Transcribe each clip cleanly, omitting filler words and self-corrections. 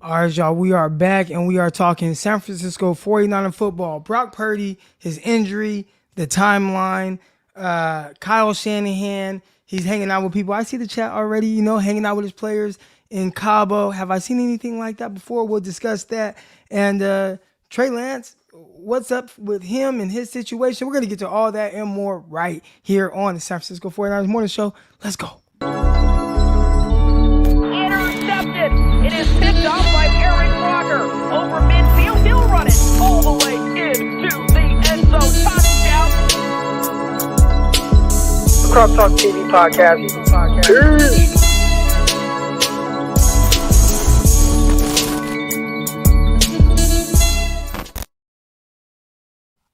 All right, y'all, we are back and we are talking San Francisco 49er football. Brock Purdy, his injury, the timeline, Kyle Shanahan, he's hanging out with people. I see the chat already, hanging out with his players in Cabo. Have I seen anything like that before? We'll discuss that. And Trey Lance, what's up with him and his situation? We're going to get to all that and more right here on the San Francisco 49ers Morning Show. Let's go. Intercepted. It is picked off by Eric Walker. Over midfield, he'll run it all the way into the end zone. Touchdown. Cross Talk TV podcast. Peace.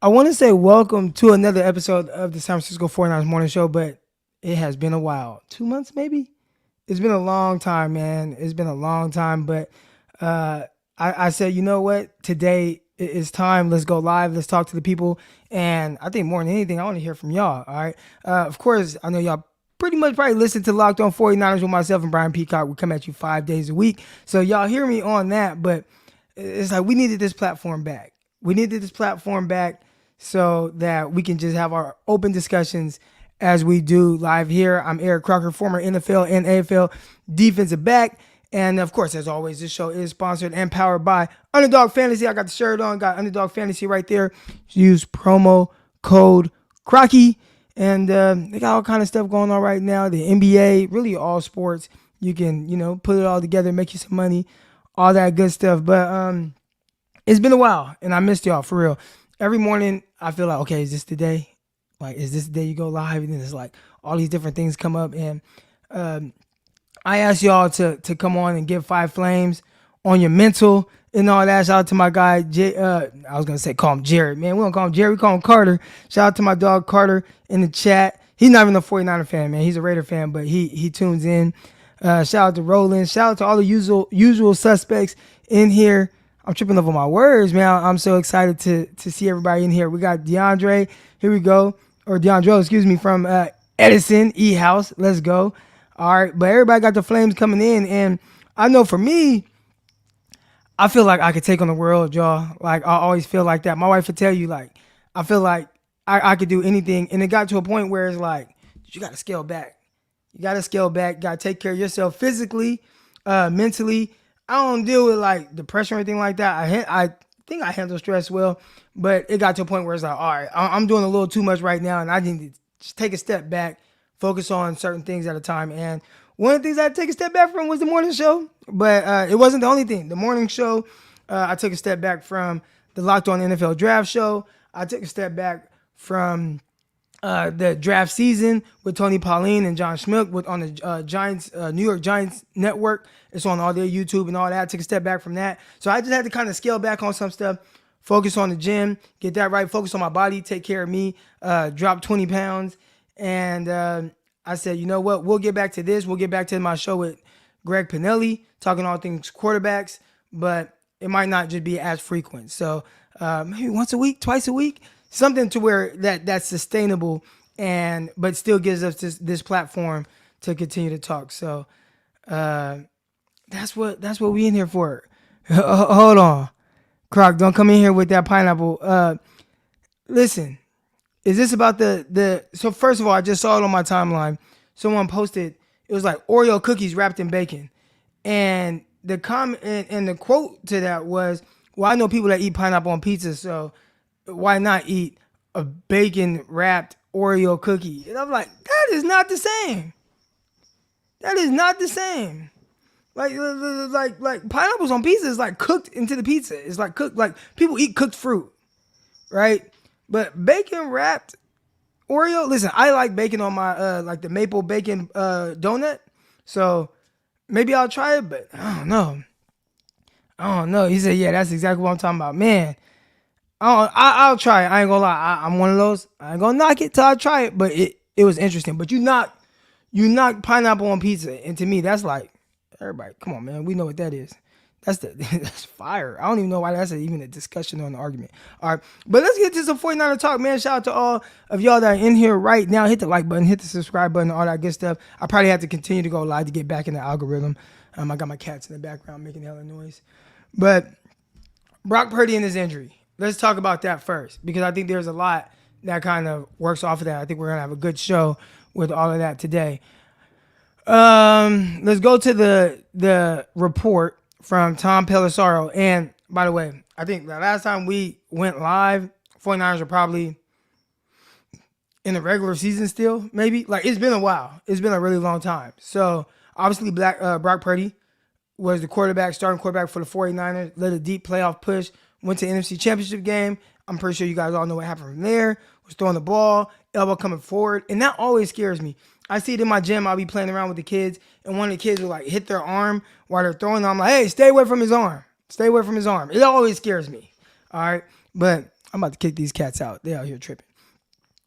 I want to say welcome to another episode of the San Francisco 49ers Morning Show, but it has been a while. 2 months maybe? It's been a long time, man. It's been a long time, but I said, you know what? Today is time. Let's go live. Let's talk to the people. And I think more than anything, I want to hear from y'all, all right? Of course, I know y'all pretty much probably listen to Locked On 49ers with myself and Brian Peacock. We come at you 5 days a week. So y'all hear me on that, but it's like we needed this platform back. We needed this platform back so that we can just have our open discussions as we do live here. I'm Eric Crocker, former NFL and AFL defensive back. And of course, as always, this show is sponsored and powered by Underdog Fantasy. I got the shirt on, got Underdog Fantasy right there. Use promo code Crocky. And they got all kind of stuff going on right now. The NBA, really all sports. You can, put it all together, make you some money, all that good stuff. But it's been a while, and I missed y'all, for real. Every morning, I feel like, okay, is this the day? Like, is this the day you go live? And then it's like all these different things come up. And I asked y'all to come on and give 5 flames on your mental and all that. Shout out to my guy, I was going to say call him Jared. Man, we don't call him Jared. We call him Carter. Shout out to my dog Carter in the chat. He's not even a 49er fan, man. He's a Raider fan, but he tunes in. Shout out to Roland. Shout out to all the usual suspects in here. I'm tripping over my words, man. I'm so excited to see everybody in here. We got DeAndre. Here we go. Or DeAndre, from Edison E-House. Let's go. All right. But everybody got the flames coming in. And I know for me, I feel like I could take on the world, y'all. Like, I always feel like that. My wife would tell you, like, I feel like I could do anything. And it got to a point where it's like, you got to scale back. You got to scale back. Got to take care of yourself physically, mentally. I don't deal with like depression or anything like that. I think I handle stress well, but it got to a point where it's like, all right, I'm doing a little too much right now, and I need to just take a step back, focus on certain things at a time. And one of the things I had to take a step back from was the morning show, but it wasn't the only thing. The morning show, I took a step back from the Locked On NFL Draft show. I took a step back from the draft season with Tony Pauline and John Schmidt on the Giants, New York Giants network. It's on all their YouTube and all that. I took a step back from that. So I just had to kind of scale back on some stuff, focus on the gym, get that right, focus on my body, take care of me, drop 20 pounds. And I said, you know what? We'll get back to this. We'll get back to my show with Greg Pinelli, talking all things quarterbacks, but it might not just be as frequent. So maybe once a week, twice a week, something to where that's sustainable but still gives us this platform to continue to talk. So that's what we in here for. Hold on. Croc, don't come in here with that pineapple. Listen, is this about so first of all, I just saw it on my timeline. Someone posted, it was like Oreo cookies wrapped in bacon. And the comment and the quote to that was, well, I know people that eat pineapple on pizza, so why not eat a bacon wrapped Oreo cookie? And I'm like, that is not the same. That is not the same. Like pineapples on pizza is like cooked into the pizza. It's like cooked, like people eat cooked fruit, right? But bacon wrapped Oreo, listen, I like bacon on my like the maple bacon donut. So maybe I'll try it, but I don't know. He said, yeah, that's exactly what I'm talking about. Man, I'll try it. I ain't gonna lie. I'm one of those. I ain't gonna knock it till I try it, but it was interesting. But you knock pineapple on pizza, and to me, that's like, everybody, come on, man. We know what that is. That's fire. I don't even know why that's even a discussion or an argument. All right, but let's get to some 49er talk, man. Shout out to all of y'all that are in here right now. Hit the like button, hit the subscribe button, all that good stuff. I probably have to continue to go live to get back in the algorithm. I got my cats in the background making hella noise. But Brock Purdy and his injury. Let's talk about that first, because I think there's a lot that kind of works off of that. I think we're going to have a good show with all of that today. Let's go to the report from Tom Pelissero. And by the way, I think the last time we went live, 49ers are probably in the regular season still, maybe. Like, it's been a while. It's been a really long time. So, obviously, Brock Purdy was the starting quarterback for the 49ers, led a deep playoff push, went to NFC Championship game. I'm pretty sure you guys all know what happened from there. Was throwing the ball, elbow coming forward, and that always scares me. I see it in my gym. I'll be playing around with the kids, and one of the kids will like hit their arm while they're throwing. I'm like, hey, stay away from his arm. Stay away from his arm. It always scares me. All right, but I'm about to kick these cats out. They out here tripping.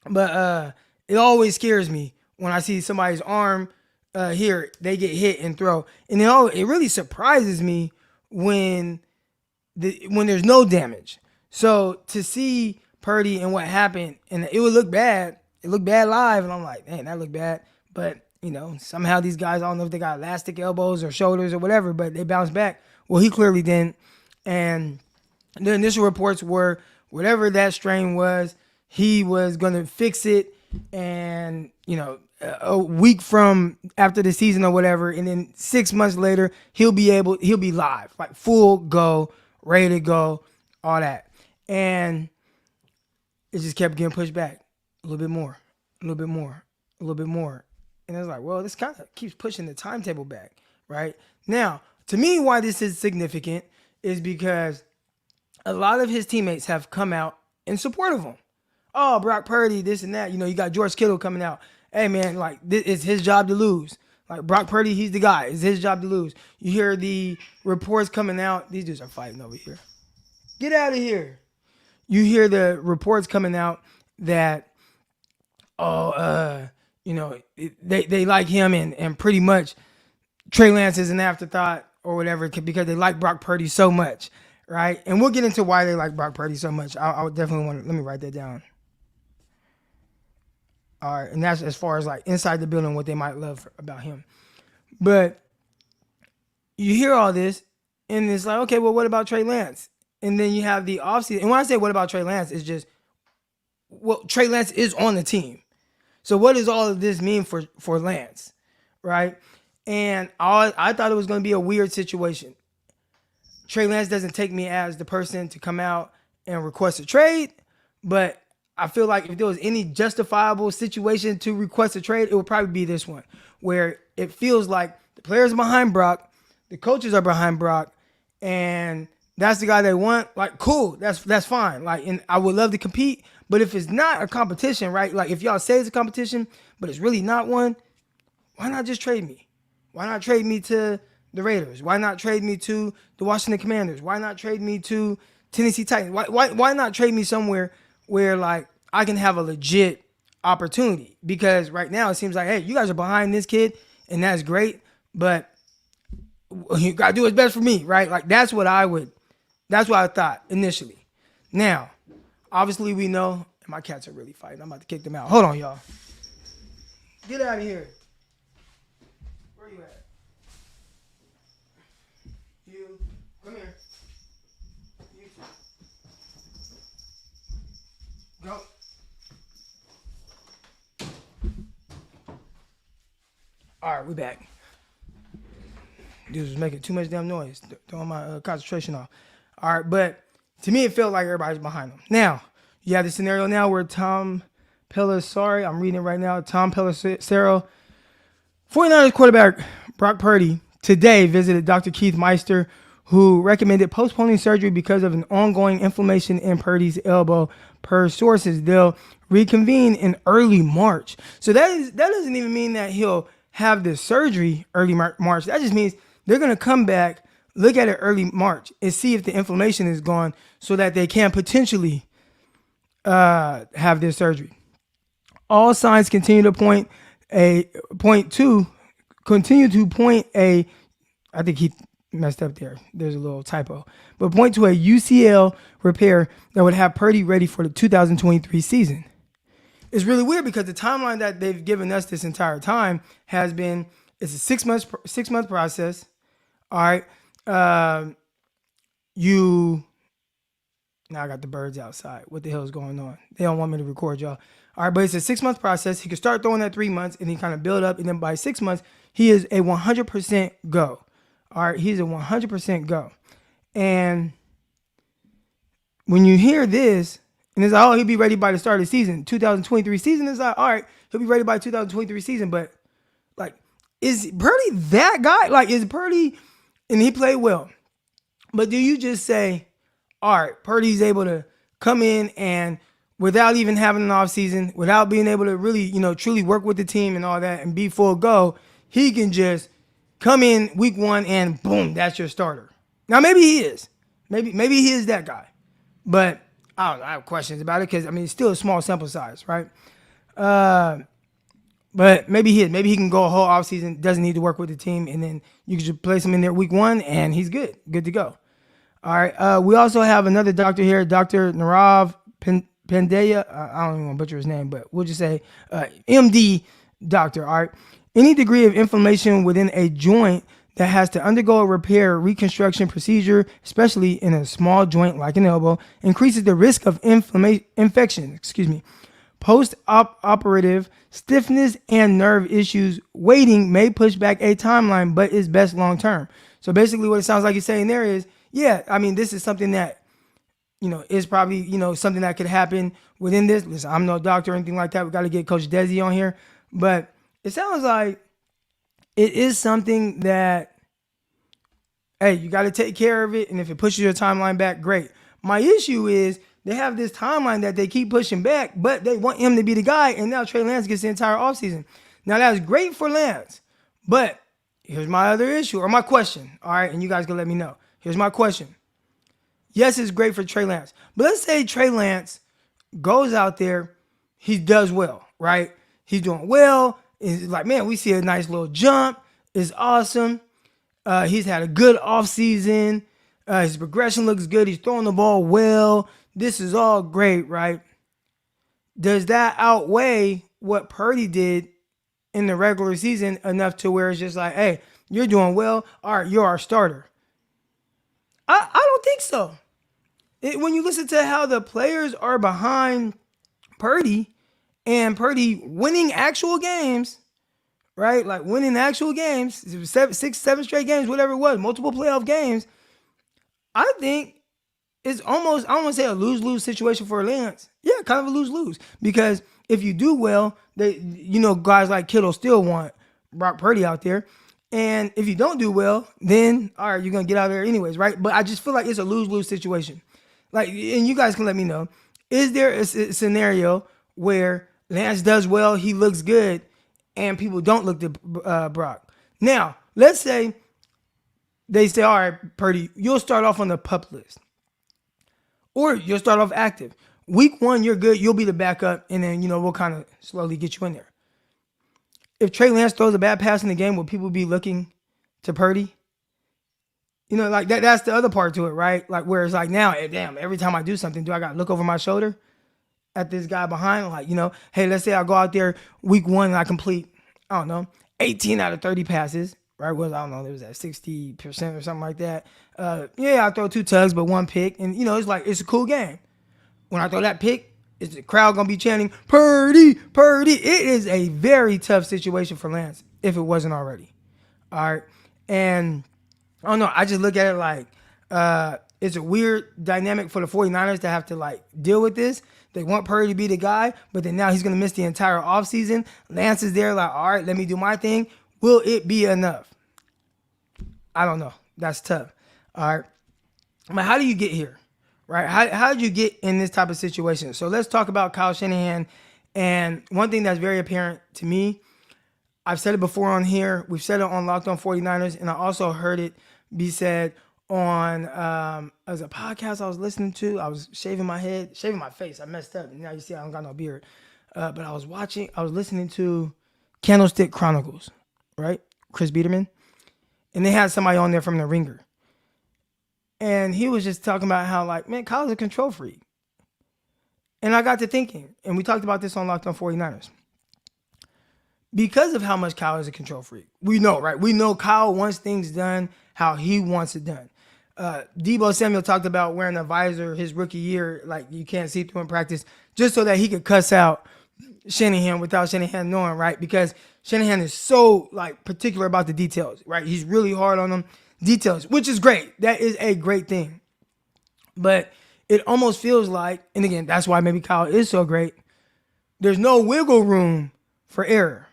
But it always scares me when I see somebody's arm here, they get hit and throw. And it really surprises me when there's no damage. So to see Purdy and what happened, and it would look bad. It looked bad live, and I'm like, man, that looked bad. But, somehow these guys, I don't know if they got elastic elbows or shoulders or whatever, but they bounced back. Well, he clearly didn't. And the initial reports were whatever that strain was, he was going to fix it, and, a week from after the season or whatever, and then 6 months later, he'll be live, like full go, ready to go, all that. And it just kept getting pushed back a little bit more, a little bit more, a little bit more. And it's like, well, this kind of keeps pushing the timetable back, right? Now, to me, why this is significant is because a lot of his teammates have come out in support of him. Oh, Brock Purdy, this and that. You got George Kittle coming out. Hey, man, like, it's his job to lose. Like, Brock Purdy, he's the guy. It's his job to lose. You hear the reports coming out. These dudes are fighting over here. Get out of here. You hear the reports coming out that, they like him and pretty much Trey Lance is an afterthought or whatever because they like Brock Purdy so much, right? And we'll get into why they like Brock Purdy so much. I would definitely let me write that down. All right, and that's as far as like inside the building, what they might love about him. But you hear all this, and it's like, okay, well, what about Trey Lance? And then you have the offseason. And when I say what about Trey Lance, it's just, well, Trey Lance is on the team. So what does all of this mean for Lance, right? And I thought it was going to be a weird situation. Trey Lance doesn't take me as the person to come out and request a trade, but I feel like if there was any justifiable situation to request a trade, it would probably be this one, where it feels like the players are behind Brock, the coaches are behind Brock, and that's the guy they want. Like, cool, that's fine. Like, and I would love to compete, but if it's not a competition, right? Like, if y'all say it's a competition, but it's really not one, why not just trade me? Why not trade me to the Raiders? Why not trade me to the Washington Commanders? Why not trade me to Tennessee Titans? Why not trade me somewhere where, like, I can have a legit opportunity? Because right now it seems like, hey, you guys are behind this kid, and that's great, but you got to do what's best for me, right? Like, that's what I thought initially. Now, obviously we know, and my cats are really fighting. I'm about to kick them out. Hold on, y'all. Get out of here. Where you at? You, come here. You two. Go. All right, we back. Dude was making too much damn noise, throwing my concentration off. All right, but to me, it felt like everybody's behind him. Now, you have the scenario now where Tom Pelissero, I'm reading it right now, Tom Pelissero, 49ers quarterback Brock Purdy, today visited Dr. Keith Meister, who recommended postponing surgery because of an ongoing inflammation in Purdy's elbow. Per sources, they'll reconvene in early March. So that doesn't even mean that he'll have the surgery early March. That just means they're going to come back, look at it early March, and see if the inflammation is gone so that they can potentially have this surgery. All signs continue to point I think he messed up there. There's a little typo. But point to a UCL repair that would have Purdy ready for the 2023 season. It's really weird because the timeline that they've given us this entire time has been, it's a six month process. All right. Now I got the birds outside. What the hell is going on? They don't want me to record, y'all. All right, but it's a 6-month process. He can start throwing at 3 months and he kind of build up. And then by 6 months, he is a 100% go. All right, he's a 100% go. And when you hear this, and it's like, oh, he'll be ready by the start of the season, 2023 season, it's like, all right, he'll be ready by 2023 season. But, like, is Purdy that guy? Like, is Purdy, and he played well. But do you just say, all right, Purdy's able to come in and without even having an offseason, without being able to really, truly work with the team and all that and be full go, he can just come in week 1 and boom, that's your starter. Now, maybe he is. Maybe he is that guy. But I don't know. I have questions about it because, it's still a small sample size, right? But maybe he is. Maybe he can go a whole offseason, doesn't need to work with the team, and then you can just place him in there week 1, and he's good to go. All right. We also have another doctor here, Dr. Narav Pandya. I don't even want to butcher his name, but we'll just say MD doctor. All right. Any degree of inflammation within a joint that has to undergo a repair reconstruction procedure, especially in a small joint like an elbow, increases the risk of infection. Post-operative stiffness and nerve issues. Waiting may push back a timeline, but is best long term. So basically, what it sounds like you're saying there is, yeah, this is something that, is probably, something that could happen within this. Listen, I'm no doctor or anything like that. We got to get Coach Desi on here. But it sounds like it is something that, hey, you got to take care of it. And if it pushes your timeline back, great. My issue is they have this timeline that they keep pushing back, but they want him to be the guy. And now Trey Lance gets the entire offseason. Now, that's great for Lance. But here's my other issue or my question. All right. And you guys can let me know. Here's my question. Yes, it's great for Trey Lance. But let's say Trey Lance goes out there, he does well, right? He's doing well. It's like, man, we see a nice little jump. It's awesome. He's had a good offseason. His progression looks good. He's throwing the ball well. This is all great, right? Does that outweigh what Purdy did in the regular season enough to where it's just like, hey, you're doing well. All right, you're our starter. I don't think so. When you listen to how the players are behind Purdy and Purdy winning actual games, right? Like winning actual games, 6, 7 straight games, whatever it was, multiple playoff games. I think it's almost, I don't want to say a lose-lose situation for Lance. Yeah, kind of a lose-lose. Because if you do well, guys like Kittle still want Brock Purdy out there. And if you don't do well, then, all right, you're going to get out of there anyways, right? But I just feel like it's a lose-lose situation. Like, and you guys can let me know, is there a scenario where Lance does well, he looks good, and people don't look to Brock? Now, let's say they say, all right, Purdy, you'll start off on the PUP list. Or you'll start off active. Week 1, you're good, you'll be the backup, and then, we'll kind of slowly get you in there. If Trey Lance throws a bad pass in the game, will people be looking to Purdy? Like that's the other part to it, right? Like where it's like now, damn, every time I do something, do I got to look over my shoulder at this guy behind? Like, hey, let's say I go out there week 1 and I complete, 18 out of 30 passes, right? Well, I don't know, it was at 60% or something like that. I throw 2 tugs, but 1 pick. And, it's like, it's a cool game. When I throw that pick, is the crowd going to be chanting, Purdy, Purdy? It is a very tough situation for Lance if it wasn't already. All right. And I don't know. I just look at it like it's a weird dynamic for the 49ers to have to like deal with this. They want Purdy to be the guy, but then now he's going to miss the entire offseason. Lance is there like, all right, let me do my thing. Will it be enough? I don't know. That's tough. All right. But how do you get here? Right? How did you get in this type of situation? So let's talk about Kyle Shanahan. And one thing that's very apparent to me, I've said it before on here. We've said it on Locked On 49ers. And I also heard it be said on as a podcast I was listening to. I was shaving my face. I messed up. Now you see I don't got no beard. But I was listening to Candlestick Chronicles, right? Chris Biederman. And they had somebody on there from The Ringer. And he was just talking about how, like, man, Kyle's a control freak. And I got to thinking, and we talked about this on Locked On 49ers. because of how much Kyle is a control freak. We know, right? We know Kyle wants things done how he wants it done. Deebo Samuel talked about wearing a visor his rookie year, like you can't see through in practice, just so that he could cuss out Shanahan without Shanahan knowing, right? Because Shanahan is so like particular about the details, right? He's really hard on them details, which is great. That is a great thing. But it almost feels like, and again, that's why maybe Kyle is so great, there's no wiggle room for error.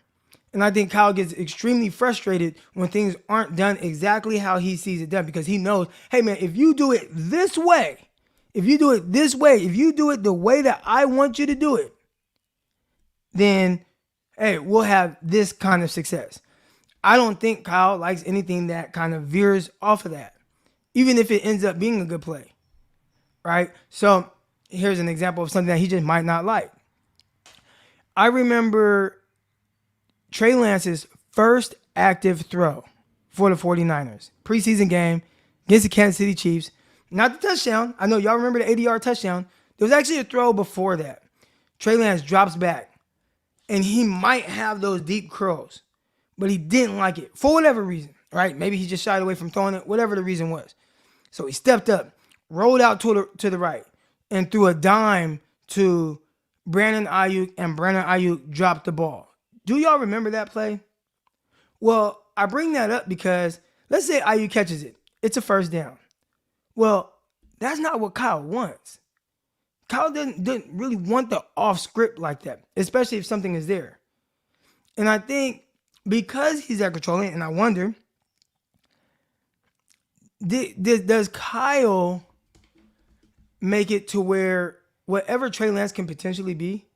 And I think Kyle gets extremely frustrated when things aren't done exactly how he sees it done, because he knows, hey man, if you do it this way, if you do it the way that I want you to do it, then hey, we'll have this kind of success. I don't think Kyle likes anything that kind of veers off of that, even if it ends up being a good play, right? So here's an example of something that he just might not like. I remember Trey Lance's first active throw for the 49ers, preseason game against the Kansas City Chiefs. Not the touchdown. I know y'all remember the 80-yard touchdown. There was actually a throw before that. Trey Lance drops back, and he might have those deep curls, but he didn't like it for whatever reason, right? Maybe he just shied away from throwing it, whatever the reason was. So he stepped up, rolled out to the right, and threw a dime to Brandon Ayuk, and Brandon Ayuk dropped the ball. Do y'all remember that play? Well, I bring that up because let's say Ayuk catches it. It's a first down. Well, that's not what Kyle wants. Kyle didn't really want the off script like that, especially if something is there. And I think because he's that controlling, and I wonder, does Kyle make it to where whatever Trey Lance can potentially be,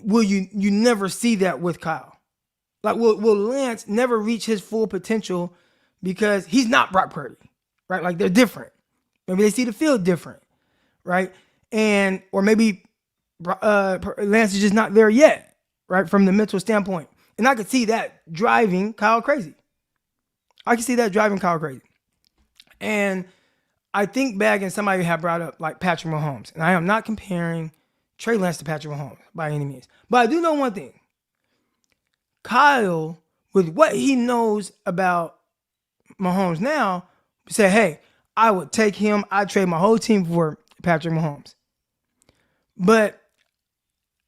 will you never see that with Kyle? Like, will Lance never reach his full potential because he's not Brock Purdy, right? Like, they're different. Maybe they see the field different, right? And or maybe Lance is just not there yet, right? From the mental standpoint. And I could see that driving Kyle crazy. And I think back, and somebody had brought up like Patrick Mahomes, and I am not comparing Trey Lance to Patrick Mahomes by any means. But I do know one thing. Kyle, with what he knows about Mahomes now, said, hey, I would take him. I'd trade my whole team for Patrick Mahomes. But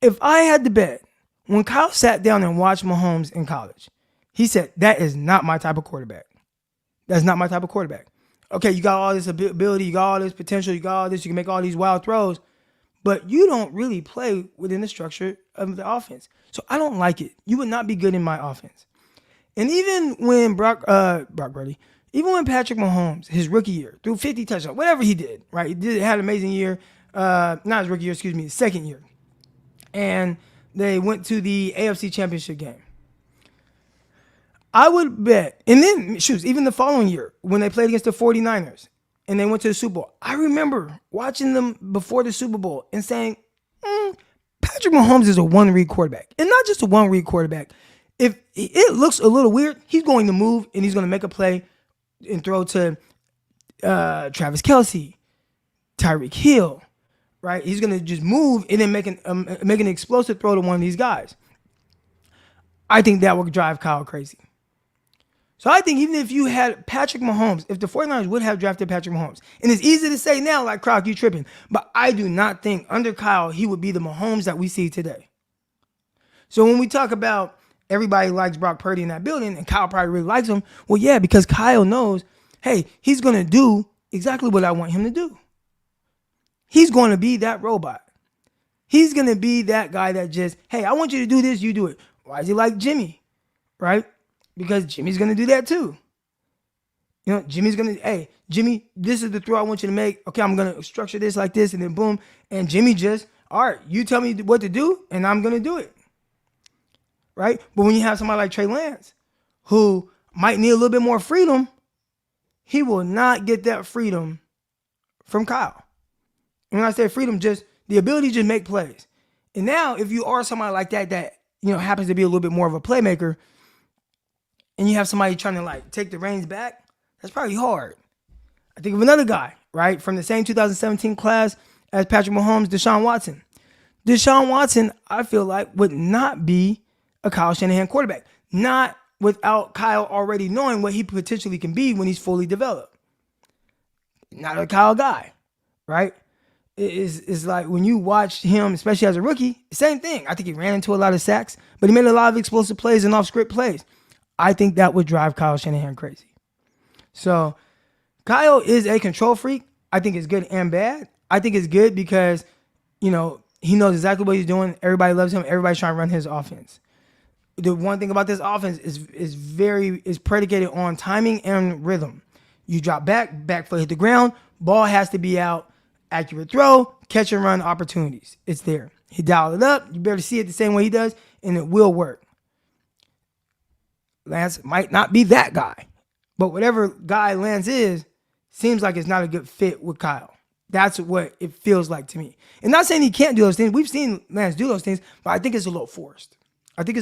if I had to bet, when Kyle sat down and watched Mahomes in college, he said, that is not my type of quarterback. That's not my type of quarterback. Okay, you got all this ability, you got all this potential, you got all this, you can make all these wild throws, but you don't really play within the structure of the offense. So I don't like it. You would not be good in my offense. And even when Brock Purdy, even when Patrick Mahomes, his rookie year, threw 50 touchdowns, whatever he did, right? He had an amazing year. Not his rookie year, his second year. And they went to the AFC Championship game. I would bet, and then, even the following year, when they played against the 49ers, and they went to the Super Bowl, I remember watching them before the Super Bowl and saying, Patrick Mahomes is a one-read quarterback. And not just a one-read quarterback. If it looks a little weird, he's going to move, and he's going to make a play and throw to Travis Kelce, Tyreek Hill, right? He's going to just move and then make an explosive throw to one of these guys. I think that would drive Kyle crazy. So I think even if you had Patrick Mahomes, if the 49ers would have drafted Patrick Mahomes, and it's easy to say now, like, Croc, you tripping, but I do not think under Kyle he would be the Mahomes that we see today. So when we talk about everybody likes Brock Purdy in that building, and Kyle probably really likes him, well, yeah, because Kyle knows, hey, he's going to do exactly what I want him to do. He's going to be that robot. He's going to be that guy that just, hey, I want you to do this, you do it. Why is he like Jimmy, right? Because Jimmy's going to do that too. You know, Jimmy's going to, hey, Jimmy, this is the throw I want you to make. Okay, I'm going to structure this like this, and then boom. And Jimmy just, all right, you tell me what to do, and I'm going to do it. Right? But when you have somebody like Trey Lance, who might need a little bit more freedom, he will not get that freedom from Kyle. And when I say freedom, just the ability to just make plays. And now, if you are somebody like that, you know, happens to be a little bit more of a playmaker, and you have somebody trying to like take the reins back, that's probably hard. I think of another guy, right, from the same 2017 class as Patrick Mahomes, Deshaun Watson. Deshaun Watson, I feel like, would not be a Kyle Shanahan quarterback. Not without Kyle already knowing what he potentially can be when he's fully developed. Not a Kyle guy, right? It's like when you watch him, especially as a rookie, same thing. I think he ran into a lot of sacks, but he made a lot of explosive plays and off-script plays. I think that would drive Kyle Shanahan crazy. So Kyle is a control freak. I think it's good and bad. I think it's good because, he knows exactly what he's doing. Everybody loves him. Everybody's trying to run his offense. The one thing about this offense is predicated on timing and rhythm. You drop back foot hit the ground, ball has to be out, accurate throw, catch and run opportunities. It's there. He dialed it up. You better see it the same way he does, and it will work. Lance might not be that guy, but whatever guy Lance is, seems like it's not a good fit with Kyle. That's what it feels like to me. And not saying he can't do those things. We've seen Lance do those things, but I think it's a little forced. I think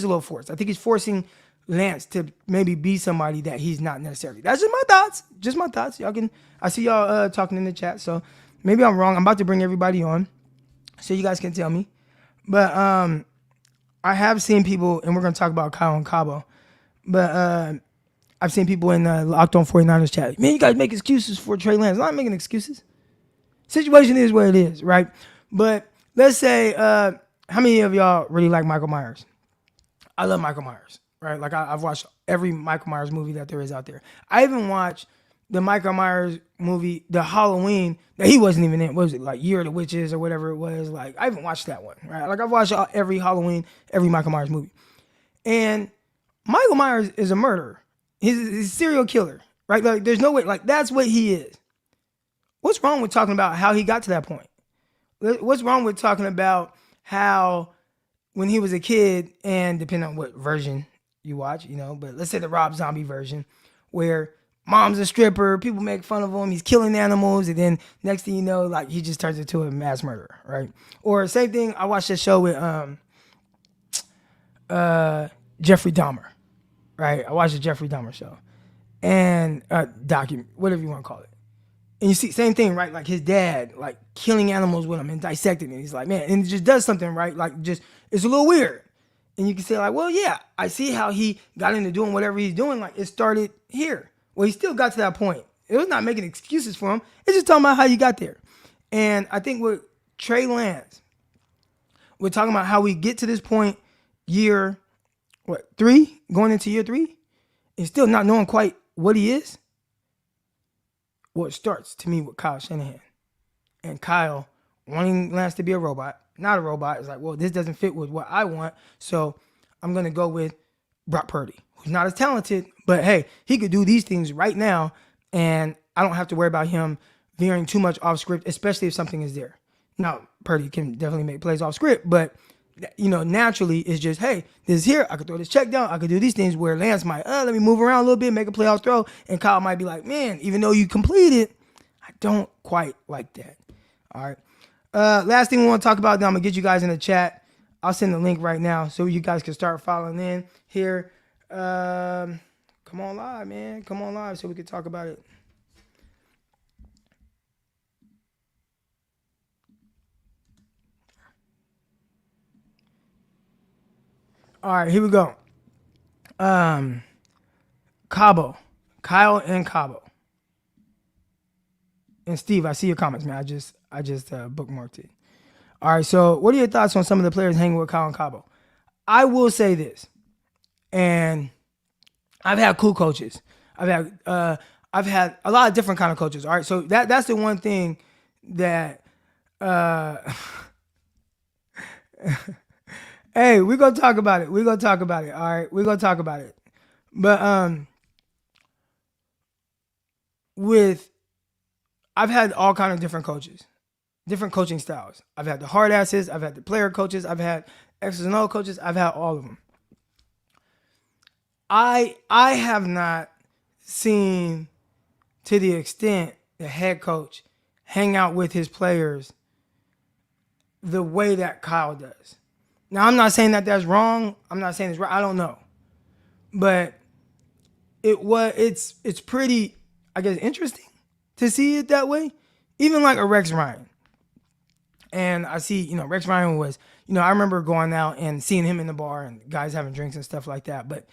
he's forcing Lance to maybe be somebody that he's not necessarily. That's just my thoughts. Just my thoughts. I see y'all talking in the chat, so maybe I'm wrong. I'm about to bring everybody on so you guys can tell me. But I have seen people, and we're going to talk about Kyle and Cabo, but I've seen people in the Locked On 49ers chat. Man, you guys make excuses for Trey Lance. I'm not making excuses. Situation is what it is, right? But let's say, how many of y'all really like Michael Myers? I love Michael Myers, right? Like I've watched every Michael Myers movie that there is out there. I even watched the Michael Myers movie, the Halloween, that he wasn't even in. What was it, like Year of the Witches or whatever it was? Like, I haven't watched that one, right? Like, I've watched every Halloween, every Michael Myers movie. And Michael Myers is a murderer. He's a serial killer, right? Like, there's no way, like, that's what he is. What's wrong with talking about how he got to that point? What's wrong with talking about how when he was a kid, and depending on what version you watch, but let's say the Rob Zombie version, where mom's a stripper, people make fun of him, he's killing animals, and then next thing you know, like, he just turns into a mass murderer, right? Or same thing, I watched this show with Jeffrey Dahmer, right? I watched the Jeffrey Dahmer show, and whatever you want to call it. And you see, same thing, right? Like his dad, like killing animals with him and dissecting it. He's like, man, and it just does something, right? Like, just, it's a little weird. And you can say, like, well, yeah, I see how he got into doing whatever he's doing. Like, it started here. Well, he still got to that point. It was not making excuses for him. It's just talking about how you got there. And I think with Trey Lance, we're talking about how we get to this point year, 3? Going into year 3? And still not knowing quite what he is. Well, it starts to me with Kyle Shanahan. And Kyle wanting Lance to be a robot. Not a robot. It's like, well, this doesn't fit with what I want. So I'm going to go with Brock Purdy, who's not as talented. But, hey, he could do these things right now. And I don't have to worry about him veering too much off script, especially if something is there. Now, Purdy can definitely make plays off script. But, naturally, it's just, hey, this is here. I could throw this check down. I could do these things where Lance might, let me move around a little bit, make a playoff throw. And Kyle might be like, man, even though you completed, I don't quite like that. All right. Last thing we want to talk about, then I'm going to get you guys in the chat. I'll send the link right now so you guys can start following in here. Come on live, man. Come on live so we can talk about it. All right, here we go. Cabo. Kyle and Cabo. And Steve, I see your comments, man. I just bookmarked it. All right, so what are your thoughts on some of the players hanging with Kyle and Cabo? I will say this, and I've had cool coaches. I've had a lot of different kind of coaches. All right, so that's the one thing that hey, we're gonna talk about it. All right, we're gonna talk about it. But I've had all kind of different coaches, different coaching styles. I've had the hard asses, I've had the player coaches, I've had X's and O coaches, I've had all of them. I have not seen, to the extent, the head coach hang out with his players the way that Kyle does. Now, I'm not saying that that's wrong. I'm not saying it's right. I don't know. But it's pretty, I guess, interesting to see it that way. Even like a Rex Ryan. And I see, Rex Ryan was, I remember going out and seeing him in the bar and guys having drinks and stuff like that. But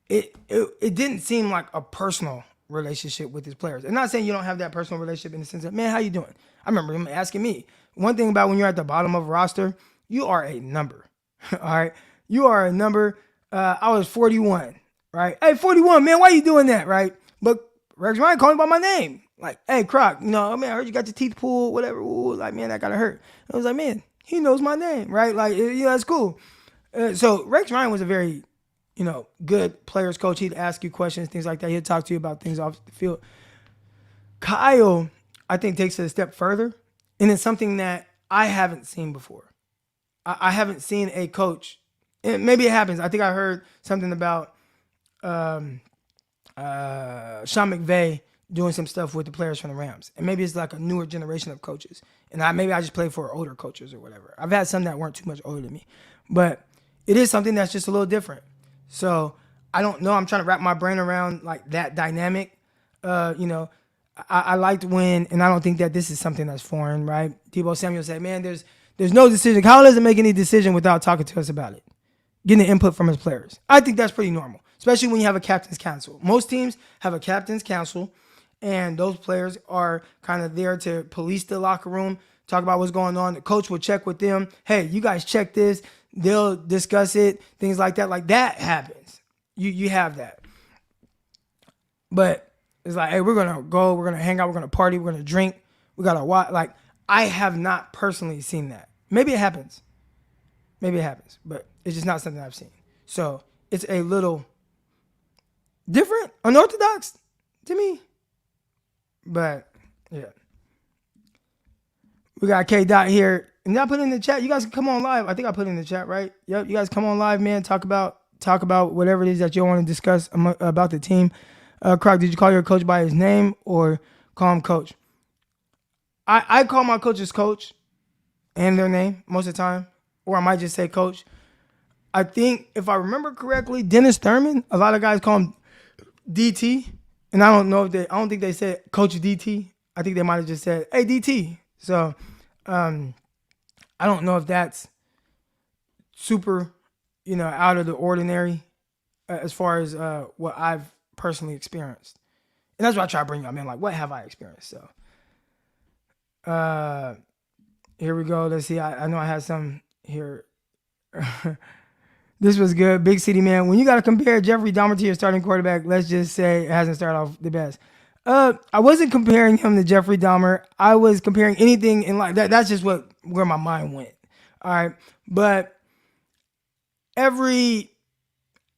it didn't seem like a personal relationship with his players. And not saying you don't have that personal relationship in the sense of, man, how you doing? I remember him asking me. One thing about when you're at the bottom of a roster, you are a number. All right? You are a number. I was 41, right? Hey, 41, man, why you doing that, right? But Rex Ryan called me by my name. Like, hey, Croc, man, I heard you got your teeth pulled, whatever. Ooh, like, man, that gotta hurt. I was like, man, he knows my name, right? Like, that's cool. So Rex Ryan was a very, good players coach. He'd ask you questions, things like that. He'd talk to you about things off the field. Kyle, I think, takes it a step further, and it's something that I haven't seen before. I haven't seen a coach, and maybe it happens. I think I heard something about Sean McVay doing some stuff with the players from the Rams. And maybe it's like a newer generation of coaches. And maybe I just play for older coaches or whatever. I've had some that weren't too much older than me. But it is something that's just a little different. So I don't know. I'm trying to wrap my brain around like that dynamic. I liked when, and I don't think that this is something that's foreign, right? Tebow Samuel said, man, there's no decision. Kyle doesn't make any decision without talking to us about it. Getting the input from his players. I think that's pretty normal, especially when you have a captain's council. Most teams have a captain's council, and those players are kind of there to police the locker room, talk about what's going on. The coach will check with them. Hey, you guys check this. They'll discuss it, things like that. Like that happens. You have that. But it's like, hey, we're going to go, we're going to hang out, we're going to party, we're going to drink. We got to watch. Like, I have not personally seen that. Maybe it happens. But it's just not something I've seen. So it's a little different, unorthodox to me. But, yeah. We got K Dot here. And I put it in the chat. You guys can come on live. I think I put it in the chat, right? Yep. You guys come on live, man. Talk about whatever it is that you want to discuss about the team. Croc, did you call your coach by his name or call him coach? I call my coaches coach and their name most of the time. Or I might just say coach. I think if I remember correctly, Dennis Thurman, a lot of guys call him DT. And I don't think they said Coach DT. I think they might have just said, hey, DT. So I don't know if that's super, out of the ordinary as far as what I've personally experienced. And that's why I try to bring you up, man. Like, what have I experienced? So here we go. Let's see. I know I had some here. This was good. Big City Man. When you got to compare Jeffrey Dahmer to your starting quarterback, let's just say it hasn't started off the best. I wasn't comparing him to Jeffrey Dahmer. I was comparing anything in life. That's just where my mind went. All right. But every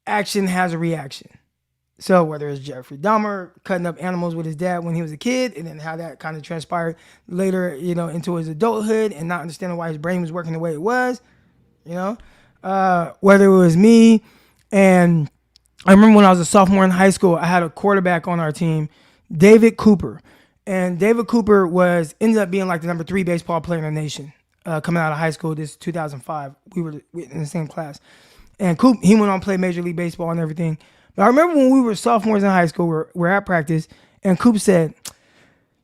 action has a reaction. So whether it's Jeffrey Dahmer cutting up animals with his dad when he was a kid, and then how that kind of transpired later, into his adulthood and not understanding why his brain was working the way it was, whether it was me. And I remember when I was a sophomore in high school, I had a quarterback on our team, David Cooper. And David Cooper ended up being like the number 3 baseball player in the nation coming out of high school. This 2005. We were in the same class. And Coop, he went on to play Major League Baseball and everything. But I remember when we were sophomores in high school, we're at practice, and Coop said,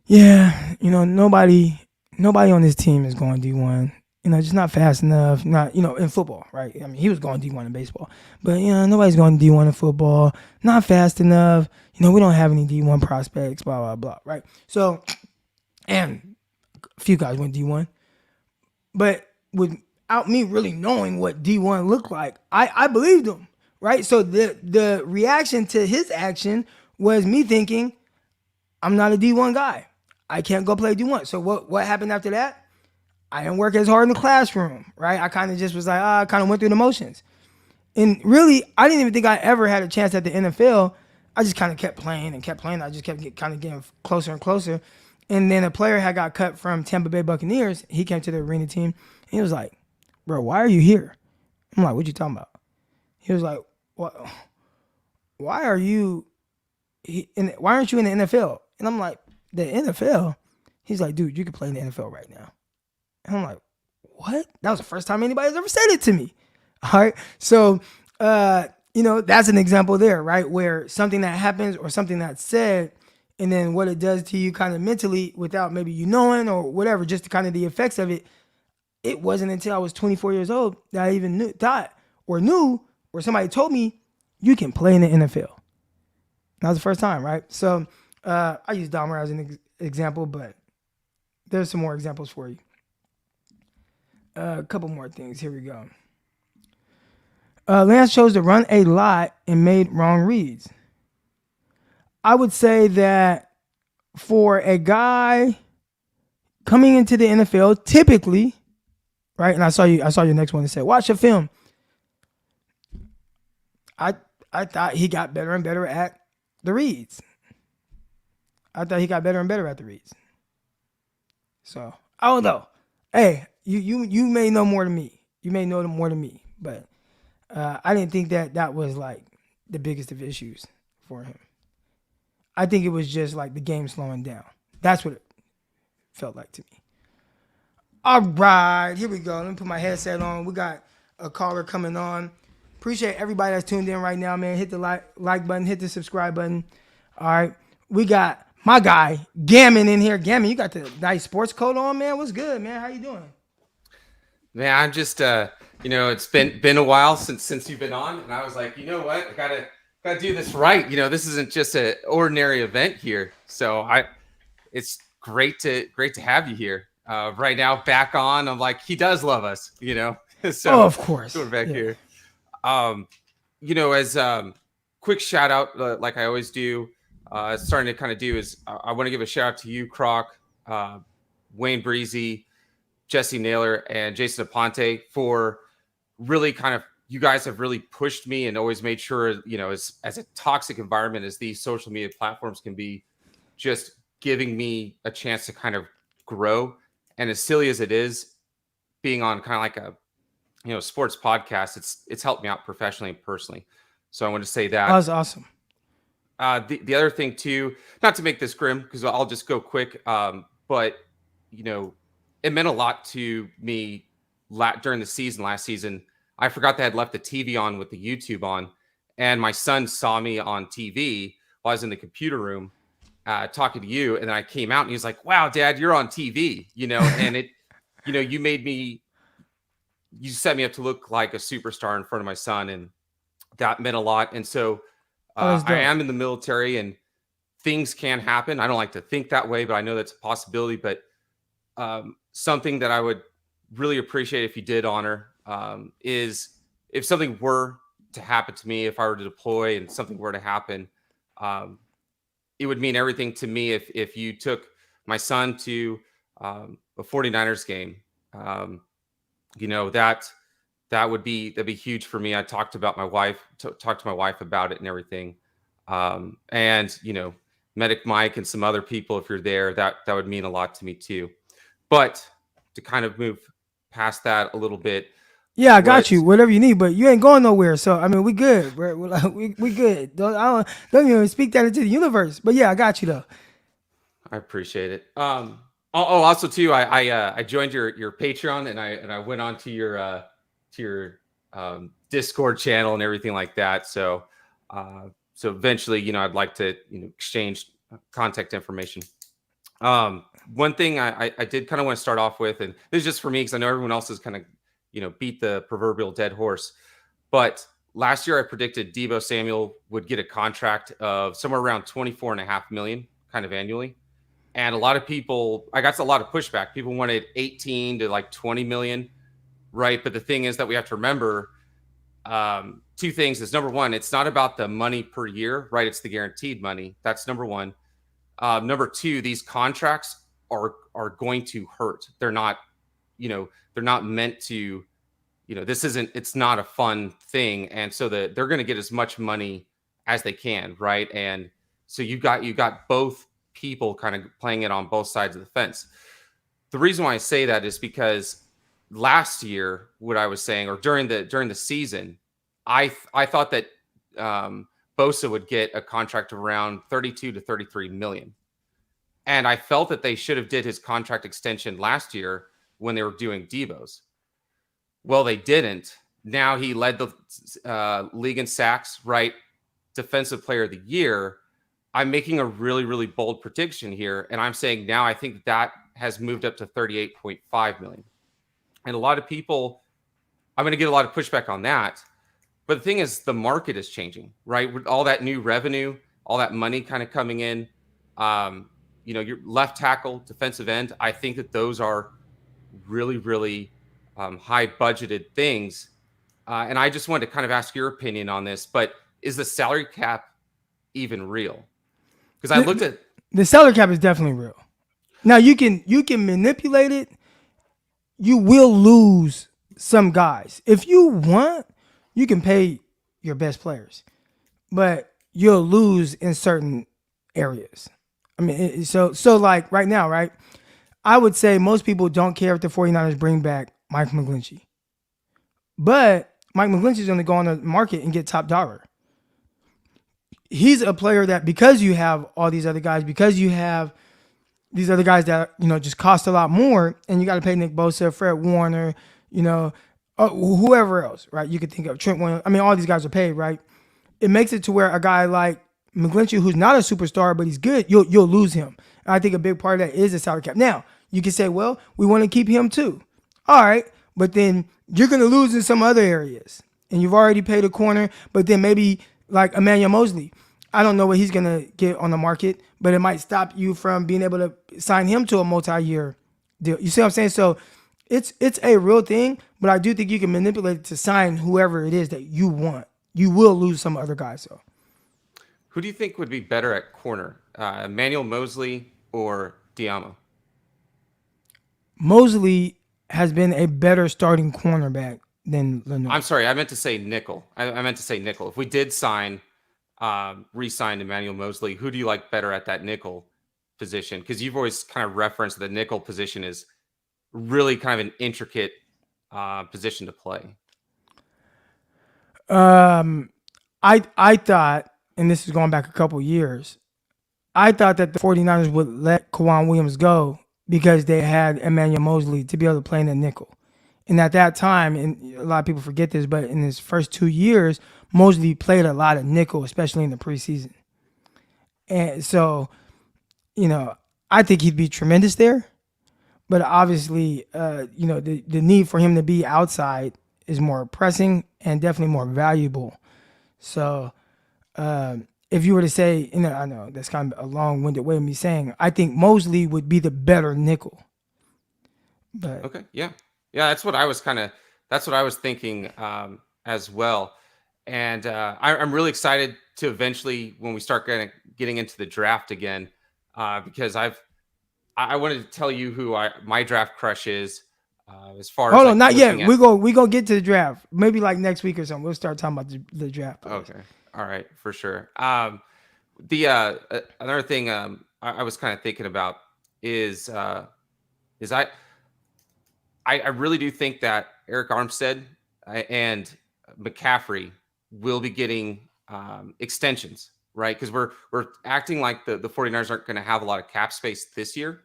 yeah, nobody on this team is going D1. Just not fast enough. Not, in football, right? I mean, he was going D1 in baseball. But, nobody's going D1 in football. Not fast enough. We don't have any D1 prospects, blah, blah, blah, right? So, and a few guys went D1. But without me really knowing what D1 looked like, I believed him, right? So the reaction to his action was me thinking, I'm not a D1 guy. I can't go play D1. So what happened after that? I didn't work as hard in the classroom, right? I kind of just was like, I kind of went through the motions. And really, I didn't even think I ever had a chance at the NFL. I just kind of kept playing. I just kept getting closer and closer. And then a player had got cut from Tampa Bay Buccaneers. He came to the arena team. And he was like, bro, why are you here? I'm like, what you talking about? He was like, what? Why aren't you in the NFL? And I'm like, the NFL? He's like, dude, you can play in the NFL right now. And I'm like, what? That was the first time anybody's ever said it to me. All right. So, that's an example there, right? Where something that happens or something that's said, and then what it does to you kind of mentally without maybe you knowing or whatever, just kind of the effects of it. it wasn't until I was 24 years old that I even knew or somebody told me you can play in the NFL. That was the first time, right? So I use Dahmer as an example, but there's some more examples for you. A couple more things. Here we go. Lance chose to run a lot and made wrong reads. I would say that for a guy coming into the NFL, typically, right? And I saw your next one that said, watch the film. I thought he got better and better at the reads. So I don't know. Hey, you may know more than me. But I didn't think that was like the biggest of issues for him. I think it was just like the game slowing down. That's what it felt like to me. All right, here we go. Let me put my headset on. We got a caller coming on. Appreciate everybody that's tuned in right now, man. Hit the like button, hit the subscribe button. All right, we got my guy Gammon in here. Gammon, you got the nice sports coat on, man. What's good, man? How you doing? Man, I'm just it's been a while since you've been on, and I was like, you know what, I gotta do this right. This isn't just an ordinary event here, so it's great to have you here right now back on. I'm like, he does love us, so of course we're back here. As quick shout out, like I always do, starting to kind of do is I want to give a shout out to you, Croc, Wayne Breezy, Jesse Naylor, and Jason Aponte for really you guys have really pushed me and always made sure, as a toxic environment as these social media platforms can be, just giving me a chance to kind of grow. And as silly as it is, being on kind of like a, sports podcast, it's helped me out professionally and personally. So I want to say that. That was awesome. The other thing too, not to make this grim, because I'll just go quick, but it meant a lot to me during the season last season. I forgot they had left the TV on with the YouTube on, and my son saw me on TV while I was in the computer room talking to you, and then I came out and he was like, "Wow, Dad, you're on TV," and it, you set me up to look like a superstar in front of my son, and that meant a lot. And so I am in the military, and things can happen. I don't like to think that way, but I know that's a possibility. But something that I would really appreciate if you did honor is if something were to happen to me, if I were to deploy and something were to happen, it would mean everything to me if you took my son to a 49ers game. That'd be huge for me. I talked to my wife about it and everything. And Medic Mike and some other people, if you're there, that would mean a lot to me too. But to kind of move past that a little bit. Yeah, I got you. Whatever you need, but you ain't going nowhere. So I mean, we good. We good. Don't even speak that into the universe. But yeah, I got you though. I appreciate it. Also too, I joined your Patreon and I went on to your Discord channel and everything like that. So eventually, I'd like to exchange contact information. One thing I did kind of want to start off with, and this is just for me because I know everyone else is kind of beat the proverbial dead horse. But last year I predicted Deebo Samuel would get a contract of somewhere around $24.5 million kind of annually. And a lot of people, I got a lot of pushback. People wanted 18 to like 20 million, right? But the thing is that we have to remember two things. Is number one, it's not about the money per year, right? It's the guaranteed money. That's number one. Number two, these contracts are going to hurt. They're not, they're not meant to, it's not a fun thing. And so they're going to get as much money as they can, right? And so you got both people kind of playing it on both sides of the fence. The reason why I say that is because last year, what I was saying, or during the season, I thought that Bosa would get a contract of around 32 to 33 million. And I felt that they should have did his contract extension last year when they were doing Deebo's. Well, they didn't. Now he led the league in sacks, right? Defensive player of the year. I'm making a really, really bold prediction here. And I'm saying now I think that has moved up to 38.5 million. And a lot of people, I'm going to get a lot of pushback on that. But the thing is, the market is changing, right? With all that new revenue, all that money kind of coming in, your left tackle, defensive end, I think that those are really, really high budgeted things. And I just wanted to kind of ask your opinion on this, but is the salary cap even real? Because I looked at the salary cap is definitely real. Now you can manipulate it. You will lose some guys. If you want, you can pay your best players, but you'll lose in certain areas. I mean, so like right now, right? I would say most people don't care if the 49ers bring back Mike McGlinchey. But Mike McGlinchey is going to go on the market and get top dollar. He's a player that, because you have all these other guys, because you have these other guys that, just cost a lot more, and you got to pay Nick Bosa, Fred Warner, whoever else, right? You could think of Trent Williams. I mean, all these guys are paid, right? It makes it to where a guy like McGlinchey, who's not a superstar, but he's good, you'll lose him. And I think a big part of that is the salary cap. Now, you can say, well, we want to keep him too. All right, but then you're going to lose in some other areas. And you've already paid a corner, but then maybe like Emmanuel Mosley, I don't know what he's going to get on the market, but it might stop you from being able to sign him to a multi-year deal. You see what I'm saying? So it's a real thing, but I do think you can manipulate it to sign whoever it is that you want. You will lose some other guys, though. Who do you think would be better at corner, Emmanuel Mosley or Diamo? Mosley has been a better starting cornerback than Lenoir. I'm sorry, I meant to say nickel. I meant to say nickel. If we did re-sign Emmanuel Mosley, who do you like better at that nickel position? Because you've always kind of referenced the nickel position is really kind of an intricate position to play. I thought, and this is going back a couple years, I thought that the 49ers would let Kwan Williams go because they had Emmanuel Mosley to be able to play in the nickel. And at that time, and a lot of people forget this, but in his first 2 years, Mosley played a lot of nickel, especially in the preseason. And so, I think he'd be tremendous there. But obviously, the need for him to be outside is more pressing and definitely more valuable. So, if you were to say, I know that's kind of a long-winded way of me saying, I think Mosley would be the better nickel. But okay, yeah, that's what I was thinking as well. And I'm really excited to eventually, when we start getting into the draft again, because I wanted to tell you who my draft crush is. As far hold as on, not yet. We go get to the draft. Maybe like next week or something. We'll start talking about the draft. Okay, all right, for sure. Another thing I was kind of thinking about is I really do think that Eric Armstead and McCaffrey will be getting extensions, right? Because we're acting like the 49ers aren't going to have a lot of cap space this year.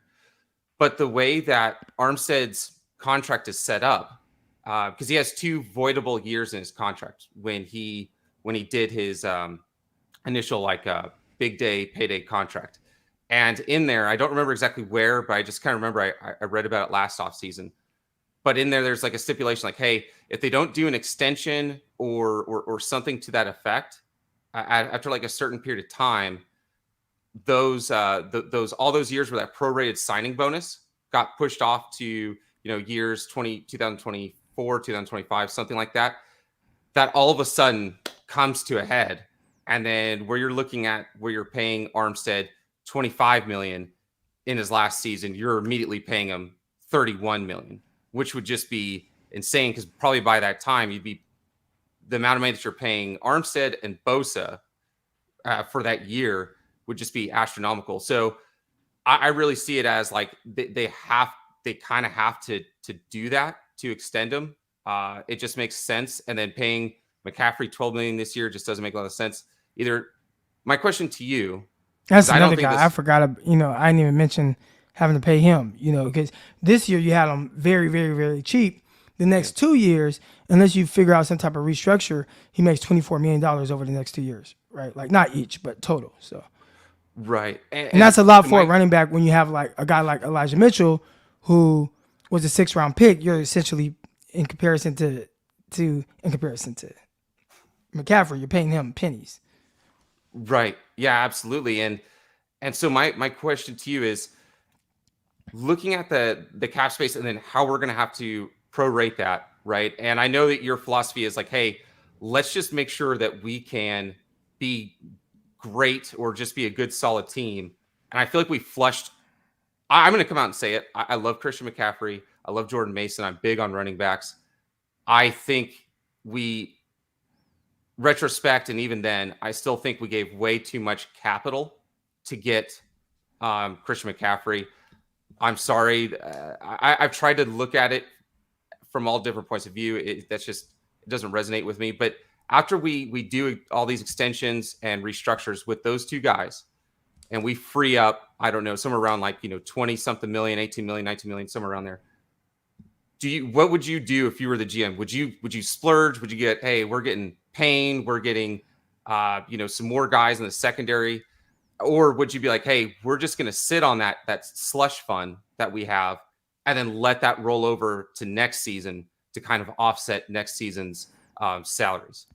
But the way that Armstead's contract is set up, because he has 2 voidable years in his contract when he did his initial big day payday contract. And in there, I don't remember exactly where, but I just kind of remember I read about it last offseason. But in there's like a stipulation like, hey, if they don't do an extension or something to that effect, after like a certain period of time, those all those years where that prorated signing bonus got pushed off to years 2024, 2025, something like that, that all of a sudden comes to a head. And then where you're looking at where you're paying Armstead $25 million in his last season, you're immediately paying him $31 million, which would just be insane, because probably by that time the amount of money that you're paying Armstead and Bosa for that year would just be astronomical. So I really see it as like they kind of have to do that to extend him. It just makes sense. And then paying McCaffrey $12 million this year just doesn't make a lot of sense either. My question to you. That's another guy. I forgot. I didn't even mention having to pay him, because this year you had him very, very, very cheap. The next 2 years, unless you figure out some type of restructure, he makes $24 million over the next 2 years, right? Like not each, but total. So, right. And that's a lot for a running back when you have like a guy like Elijah Mitchell, who was a 6th-round pick, you're essentially in comparison to McCaffrey, you're paying him pennies. Right. Yeah, absolutely. And so my question to you is, looking at the cap space and then how we're going to have to prorate that, right? And I know that your philosophy is like, hey, let's just make sure that we can be great or just be a good solid team. And I feel like we flushed. I'm going to come out and say it. I love Christian McCaffrey. I love Jordan Mason. I'm big on running backs. I think we retrospect, and even then, I still think we gave way too much capital to get Christian McCaffrey. I'm sorry. I've tried to look at it from all different points of view. It doesn't resonate with me. But after we do all these extensions and restructures with those two guys, and we free up, I don't know, somewhere around 20 something million, 18 million, 19 million, somewhere around there. What would you do if you were the GM? Would you splurge? Would you get, hey, we're getting Payne, we're getting some more guys in the secondary? Or would you be like, hey, we're just going to sit on that slush fund that we have and then let that roll over to next season to kind of offset next season's salaries?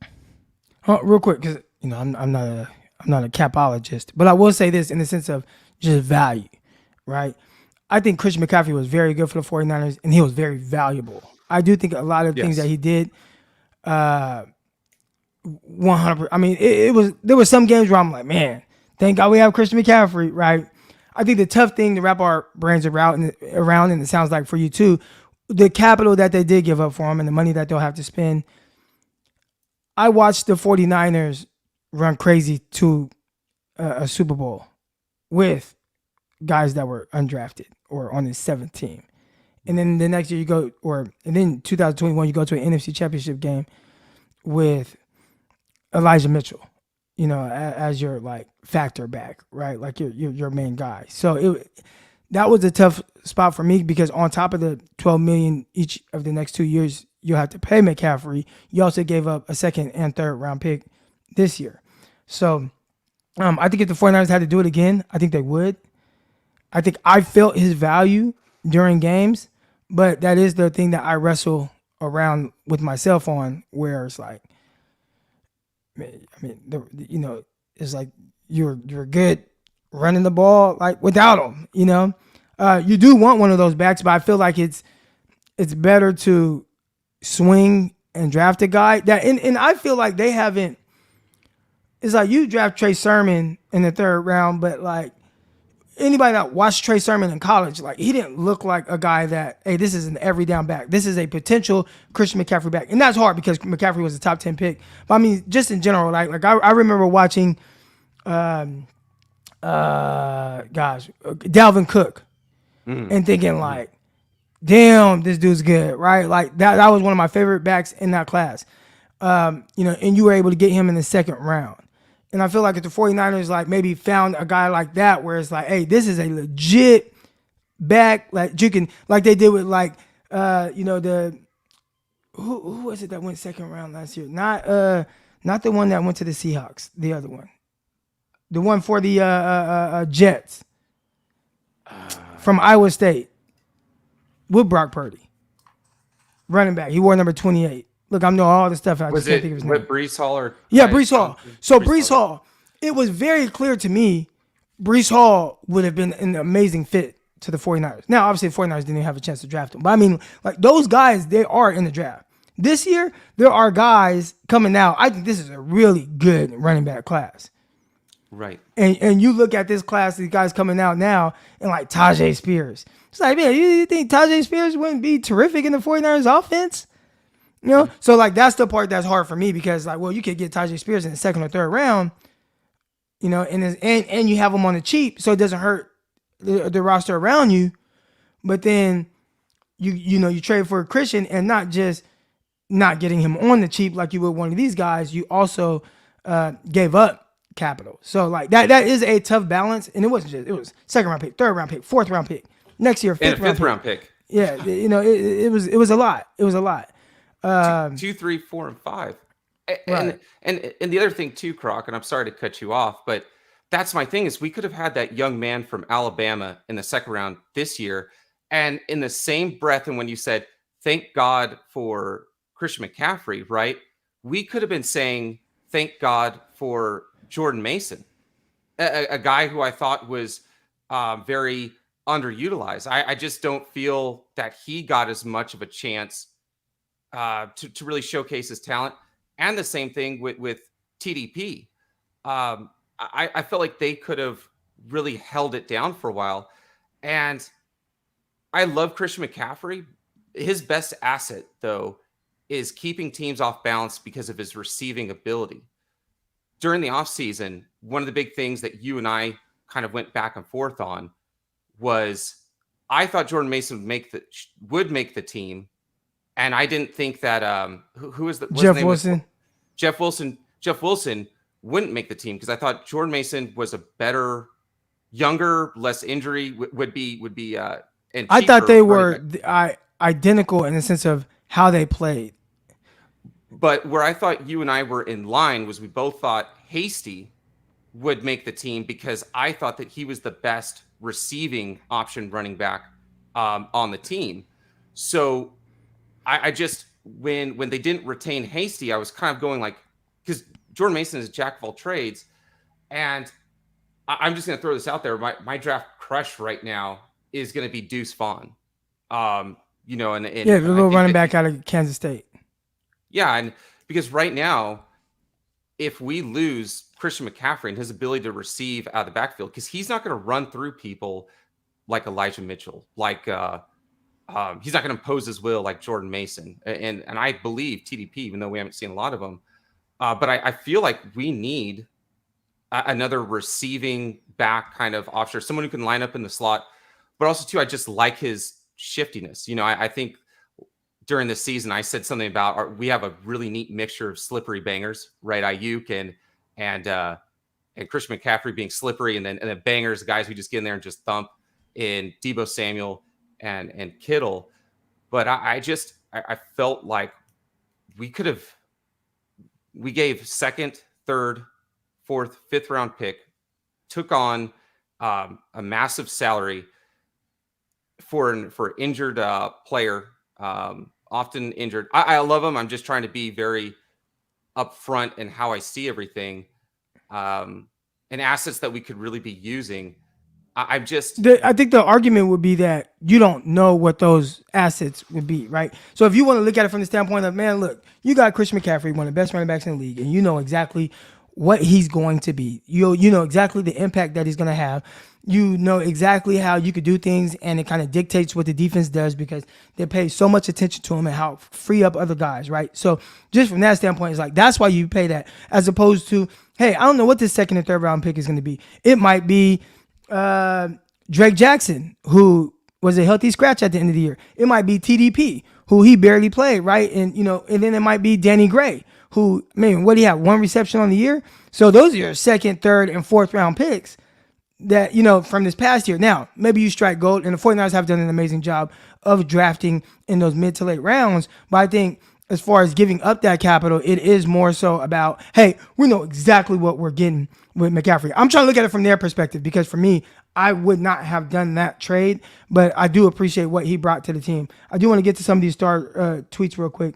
Real quick, because I'm not a capologist, but I will say this in the sense of just value, right? I think Christian McCaffrey was very good for the 49ers, and he was very valuable. I do think a lot of things that he did, 100%. I mean, there were some games where I'm like, man, thank God we have Christian McCaffrey, right? I think the tough thing to wrap our brains around, and it sounds like for you too, the capital that they did give up for him and the money that they'll have to spend. I watched the 49ers run crazy to a Super Bowl with guys that were undrafted or on his 7th team. And then the next year and then 2021, you go to an NFC Championship game with Elijah Mitchell, as your factor back, right? Like your main guy. So that was a tough spot for me because on top of the $12 million each of the next 2 years, you'll have to pay McCaffrey. You also gave up a 2nd and 3rd round pick this year. So I think if the 49ers had to do it again, I think they would. I think I felt his value during games, but that is the thing that I wrestle around with myself on, where it's like, it's like you're good running the ball without him. You do want one of those backs, but I feel like it's better to swing and draft a guy that, and I feel like they haven't. It's like you draft Trey Sermon in the 3rd round, but anybody that watched Trey Sermon in college, he didn't look like a guy that, hey, this is an every down back. This is a potential Christian McCaffrey back. And that's hard because McCaffrey was a top 10 pick. But I mean, just in general, I remember watching, Dalvin Cook and thinking damn, this dude's good, right? That was one of my favorite backs in that class. And you were able to get him in the 2nd round. And I feel like if the 49ers maybe found a guy like that where it's like, hey, this is a legit back, you can, they did with who was it that went 2nd round last year? Not the one that went to the Seahawks, the other one. The one for the Jets from Iowa State with Brock Purdy. Running back. He wore number 28. Look, I know all the stuff. I just can't think of his name. Breece Hall or? Yeah, Breece Hall. So Breece Hall, it was very clear to me Breece Hall would have been an amazing fit to the 49ers. Now, obviously, the 49ers didn't even have a chance to draft him. But I mean, those guys, they are in the draft. This year, there are guys coming out. I think this is a really good running back class. Right. And you look at this class, these guys coming out now, and Tajay Spears. It's like, man, you think Tajay Spears wouldn't be terrific in the 49ers offense? So that's the part that's hard for me because you could get Tajay Spears in the 2nd or 3rd round, and you have him on the cheap, so it doesn't hurt the roster around you. But then you trade for a Christian and not just not getting him on the cheap like you would one of these guys. You also gave up capital. So that is a tough balance, and it wasn't just, it was 2nd round pick, 3rd round pick, 4th round pick, next year 5th round pick. Yeah, it was a lot. It was a lot. 2, 3, 4, and 5. And the other thing too, Croc, and I'm sorry to cut you off, but that's my thing is we could have had that young man from Alabama in the 2nd round this year, And in the same breath, and when you said, thank God for Christian McCaffrey, right? We could have been saying, thank God for Jordan Mason, a guy who I thought was very underutilized. I just don't feel that he got as much of a chance to really showcase his talent. And the same thing with TDP. I felt like they could have really held it down for a while. And I love Christian McCaffrey. His best asset, though, is keeping teams off balance because of his receiving ability. During the offseason, one of the big things that you and I kind of went back and forth on was I thought Jordan Mason would make the team. And I didn't think that who was the Jeff Wilson. Jeff Wilson wouldn't make the team because I thought Jordan Mason was a better, younger, less injury would be. And I thought they were back. identical in the sense of how they played. But where I thought you and I were in line was we both thought Hasty would make the team because I thought that he was the best receiving option running back on the team. So I just when they didn't retain Hasty, I was kind of going like, because Jordan Mason is a jack of all trades, and I'm just going to throw this out there. My draft crush right now is going to be Deuce Vaughn. The little running back out of Kansas State. Yeah, and because right now, if we lose Christian McCaffrey and his ability to receive out of the backfield, because he's not going to run through people like Elijah Mitchell, like he's not going to impose his will like Jordan Mason, and I believe TDP, even though we haven't seen a lot of them, but I feel like we need another receiving back kind of option, someone who can line up in the slot, but also too, I just like his shiftiness. I think during the season, I said something about we have a really neat mixture of slippery bangers, right? Ayuk and Christian McCaffrey being slippery, and then bangers, guys who just get in there and just thump in Deebo Samuel and Kittle. But I felt like we gave second, third, fourth, fifth round pick, took on a massive salary for an injured player. Often injured. I love him. I'm just trying to be very upfront in how I see everything, and assets that we could really be using. I think the argument would be that you don't know what those assets would be, right? So if you want to look at it from the standpoint of, man, look, you got Christian McCaffrey, one of the best running backs in the league, and you know exactly what he's going to be. You know exactly the impact that he's going to have. You know exactly how you could do things, and it kind of dictates what the defense does because they pay so much attention to him and how free up other guys, right? So just from that standpoint, it's like that's why you pay that, as opposed to, hey, I don't know what this second and third round pick is going to be. It might be Drake Jackson, who was a healthy scratch at the end of the year. It might be TDP, who he barely played, right? And and then it might be Danny Gray, who, what do you have? One reception on the year? So those are your second, third, and fourth round picks that, from this past year. Now, maybe you strike gold, and the 49ers have done an amazing job of drafting in those mid to late rounds. But I think as far as giving up that capital, it is more so about, hey, we know exactly what we're getting with McCaffrey. I'm trying to look at it from their perspective because for me, I would not have done that trade, but I do appreciate what he brought to the team. I do want to get to some of these tweets real quick.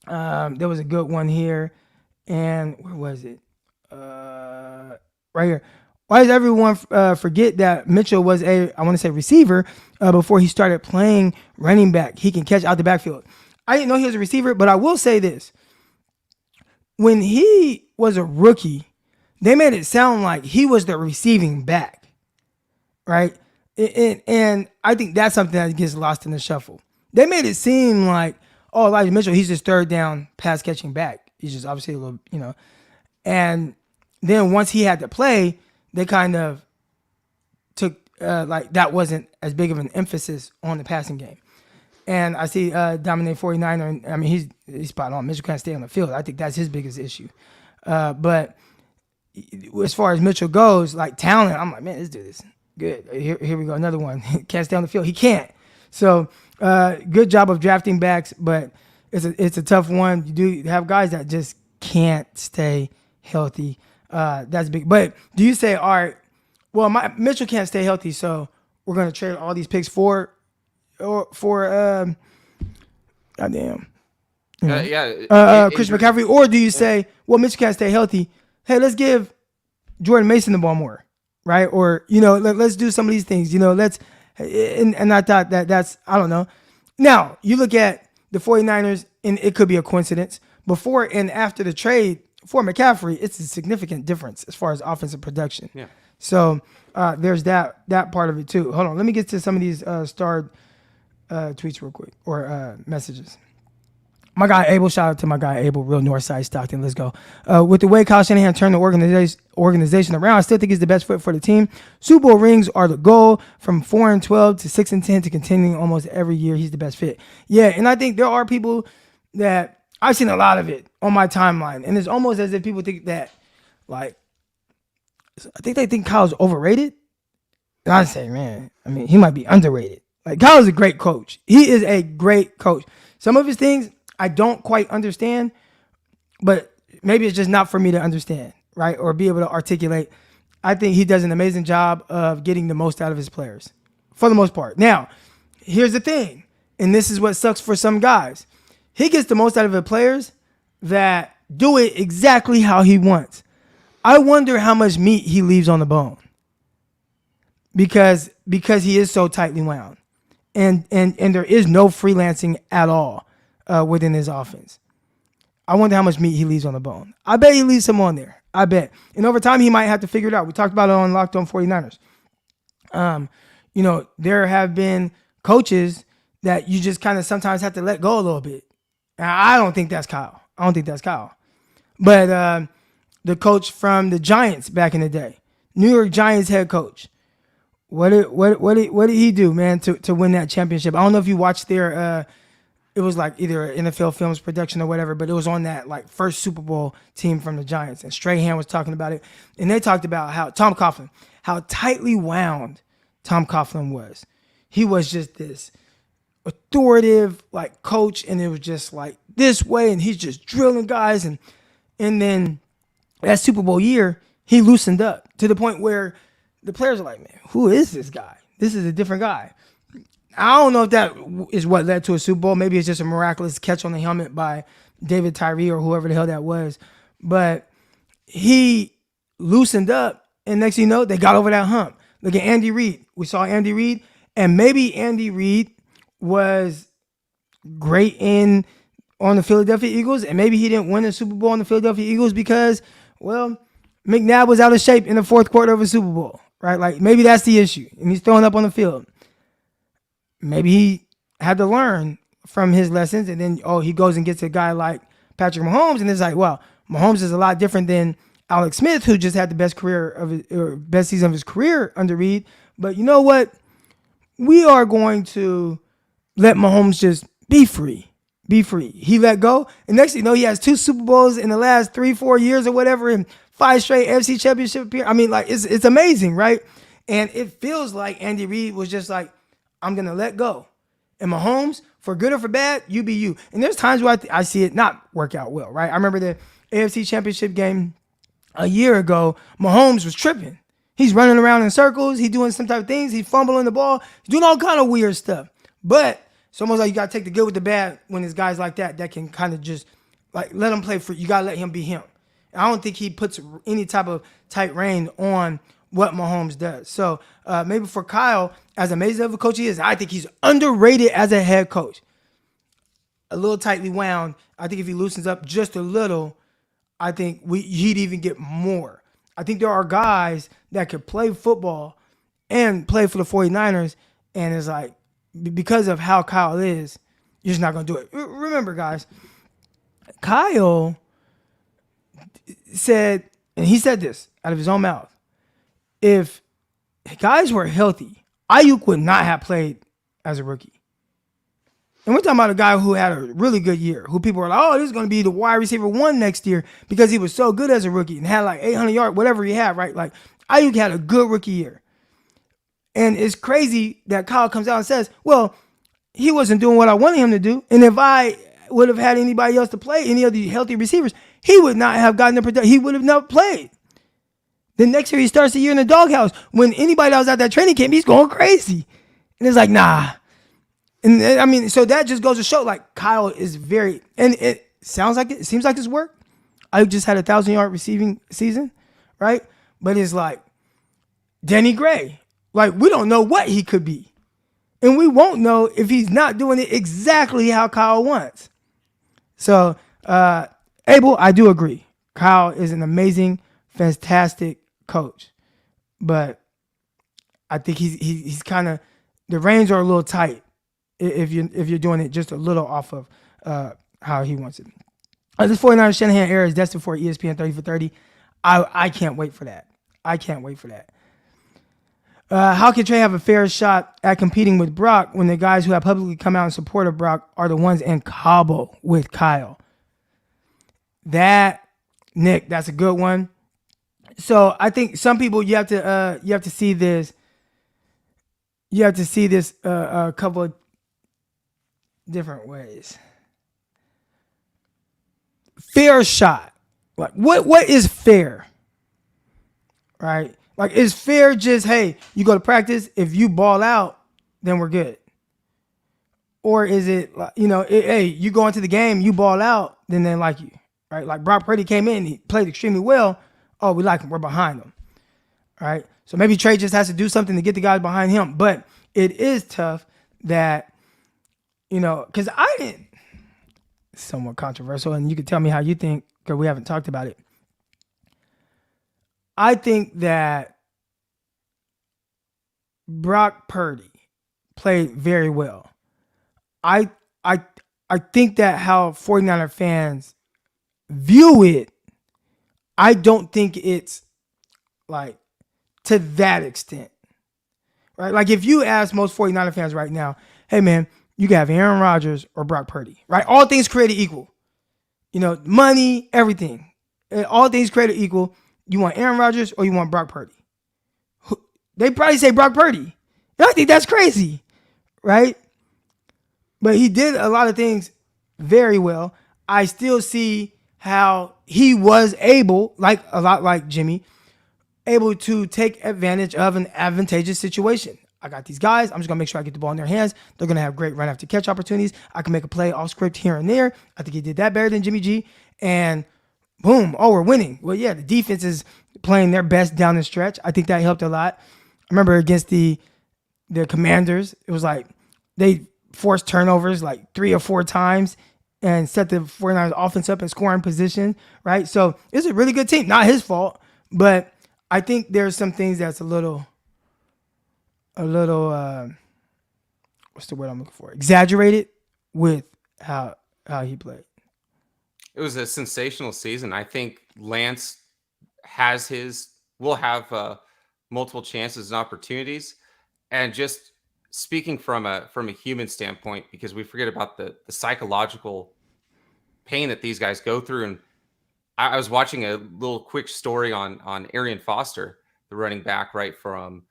There was a good one here, and where was it? Right here. Why does everyone forget that Mitchell was receiver before he started playing running back? He can catch out the backfield. I didn't know he was a receiver, but I will say this. When he was a rookie, they made it sound like he was the receiving back, right? And I think that's something that gets lost in the shuffle. They made it seem like, oh, Elijah Mitchell, he's just third down pass catching back. He's just obviously a little, And then once he had to play, they kind of took that wasn't as big of an emphasis on the passing game. And I see Dominate 49er, and he's spot on. Mitchell can't stay on the field. I think that's his biggest issue. But as far as Mitchell goes, like talent, I'm like, man, this dude is good. Here we go, another one. Can't stay on the field. He can't. So good job of drafting backs, but it's a tough one. You do have guys that just can't stay healthy. That's big. But do you say, all right, well, Mitchell can't stay healthy, so we're going to trade all these picks for goddamn. Christian McCaffrey, or do you say, well, Mitchell can't stay healthy. Hey, let's give Jordan Mason the ball more, right? Or let's do some of these things. And I thought that's I don't know. Now you look at the 49ers, and it could be a coincidence. Before and after the trade for McCaffrey, it's a significant difference as far as offensive production. Yeah. So there's that part of it too. Hold on, let me get to some of these starred tweets real quick or messages. My guy Abel, shout out to my guy Abel, real Northside Stockton. Let's go. With the way Kyle Shanahan turned the organization around, I still think he's the best fit for the team. Super Bowl rings are the goal. From 4-12 to 6-10 to continuing almost every year, he's the best fit. Yeah, and I think there are people that I've seen a lot of it on my timeline, and it's almost as if people think that, like, I think they think Kyle's overrated. And I say, man, I mean, he might be underrated. Like, Kyle's a great coach. He is a great coach. Some of his things I don't quite understand, but maybe it's just not for me to understand, right? Or be able to articulate. I think he does an amazing job of getting the most out of his players for the most part. Now, here's the thing, and this is what sucks for some guys. He gets the most out of the players that do it exactly how he wants. I wonder how much meat he leaves on the bone because he is so tightly wound, and there is no freelancing at all within his offense. I wonder how much meat he leaves on the bone. I bet he leaves some on there. I bet. And over time, he might have to figure it out. We talked about it on Locked On 49ers. There have been coaches that you just kind of sometimes have to let go a little bit. Now, I don't think that's Kyle. But the coach from the Giants back in the day, New York Giants head coach, what did he do, man, to win that championship? I don't know if you watched their it was like either an NFL Films production or whatever, but it was on that like first Super Bowl team from the Giants. And Strahan was talking about it. And they talked about how tightly wound Tom Coughlin was. He was just this authoritative like coach, and it was just like this way, and he's just drilling guys. And then that Super Bowl year, he loosened up to the point where the players are like, man, who is this guy? This is a different guy. I don't know if that is what led to a Super Bowl. Maybe it's just a miraculous catch on the helmet by David Tyree or whoever the hell that was. But he loosened up, and next thing you know, they got over that hump. Look at Andy Reid. We saw Andy Reid, and maybe Andy Reid was great on the Philadelphia Eagles, and maybe he didn't win the Super Bowl on the Philadelphia Eagles because, well, McNabb was out of shape in the fourth quarter of a Super Bowl, right? Like, maybe that's the issue, and he's throwing up on the field. Maybe he had to learn from his lessons, and then, he goes and gets a guy like Patrick Mahomes, and it's like, well, Mahomes is a lot different than Alex Smith, who just had the best season of his career under Reid. But you know what? We are going to let Mahomes just be free. Be free. He let go, and next thing you know, he has 2 Super Bowls in the last 3-4 years or whatever, and 5 straight NFC Championship appearances. I mean, like, it's amazing, right? And it feels like Andy Reid was just like, I'm going to let go. And Mahomes, for good or for bad, you be you. And there's times where I see it not work out well, right? I remember the AFC Championship game a year ago. Mahomes was tripping. He's running around in circles. He's doing some type of things. He's fumbling the ball. He's doing all kind of weird stuff. But it's almost like you got to take the good with the bad when there's guys like that can kind of just like let him play for you. Got to let him be him. And I don't think he puts any type of tight rein on what Mahomes does. So maybe for Kyle, as amazing of a coach he is, I think he's underrated as a head coach. A little tightly wound. I think if he loosens up just a little, I think he'd even get more. I think there are guys that could play football and play for the 49ers, and it's like, because of how Kyle is, you're just not going to do it. Remember, guys, Kyle said, and he said this out of his own mouth, if guys were healthy, Ayuk would not have played as a rookie. And we're talking about a guy who had a really good year, who people were like, oh, this is going to be the wide receiver 1 next year because he was so good as a rookie and had like 800 yards, whatever he had, right? Like, Ayuk had a good rookie year. And it's crazy that Kyle comes out and says, well, he wasn't doing what I wanted him to do. And if I would have had anybody else to play, any of the healthy receivers, he would not have gotten the production. He would have not played. Then next year he starts the year in the doghouse. When anybody that was at that training camp, he's going crazy. And it's like, nah, And I mean, so that just goes to show like Kyle is very, and it seems like it's work. I just had a 1,000-yard receiving season, right? But it's like Danny Gray. Like, we don't know what he could be. And we won't know if he's not doing it exactly how Kyle wants. So, Abel, I do agree. Kyle is an amazing, fantastic coach. But I think he's kind of, the reins are a little tight if you're doing it just a little off of how he wants it. This 49ers Shanahan era is destined for ESPN 30 for 30. I can't wait for that. I can't wait for that. How can Trey have a fair shot at competing with Brock when the guys who have publicly come out in support of Brock are the ones in Cabo with Kyle? Nick, that's a good one. So I think some people you have to see this. You have to see this a couple of different ways. Fair shot. Like what is fair? Right? Like, is fair just, hey, you go to practice, if you ball out, then we're good? Or is it, hey, you go into the game, you ball out, then they like you, right? Like Brock Purdy came in, he played extremely well. Oh, we like him, we're behind him, right? So maybe Trey just has to do something to get the guys behind him. But it is tough that, because it's somewhat controversial, and you can tell me how you think, because we haven't talked about it. I think that Brock Purdy played very well. I think that how 49er fans view it, I don't think it's like to that extent. Right? Like if you ask most 49er fans right now, hey man, you can have Aaron Rodgers or Brock Purdy, right? All things created equal. Money, everything. All things created equal. You want Aaron Rodgers or you want Brock Purdy? They probably say Brock Purdy. And I think that's crazy, right? But he did a lot of things very well. I still see how he was able, like a lot like Jimmy, able to take advantage of an advantageous situation. I got these guys. I'm just going to make sure I get the ball in their hands. They're going to have great run after catch opportunities. I can make a play off script here and there. I think he did that better than Jimmy G. And boom, we're winning. Well, yeah, the defense is playing their best down the stretch. I think that helped a lot. I remember against the Commanders, it was like they forced turnovers like 3 or 4 times and set the 49ers offense up in scoring position, right? So it's a really good team. Not his fault, but I think there's some things that's a little what's the word I'm looking for? Exaggerated with how he played. It was a sensational season. I think Lance will have multiple chances and opportunities. And just speaking from a human standpoint, because we forget about the psychological pain that these guys go through. And I was watching a little quick story on Arian Foster, the running back, right, from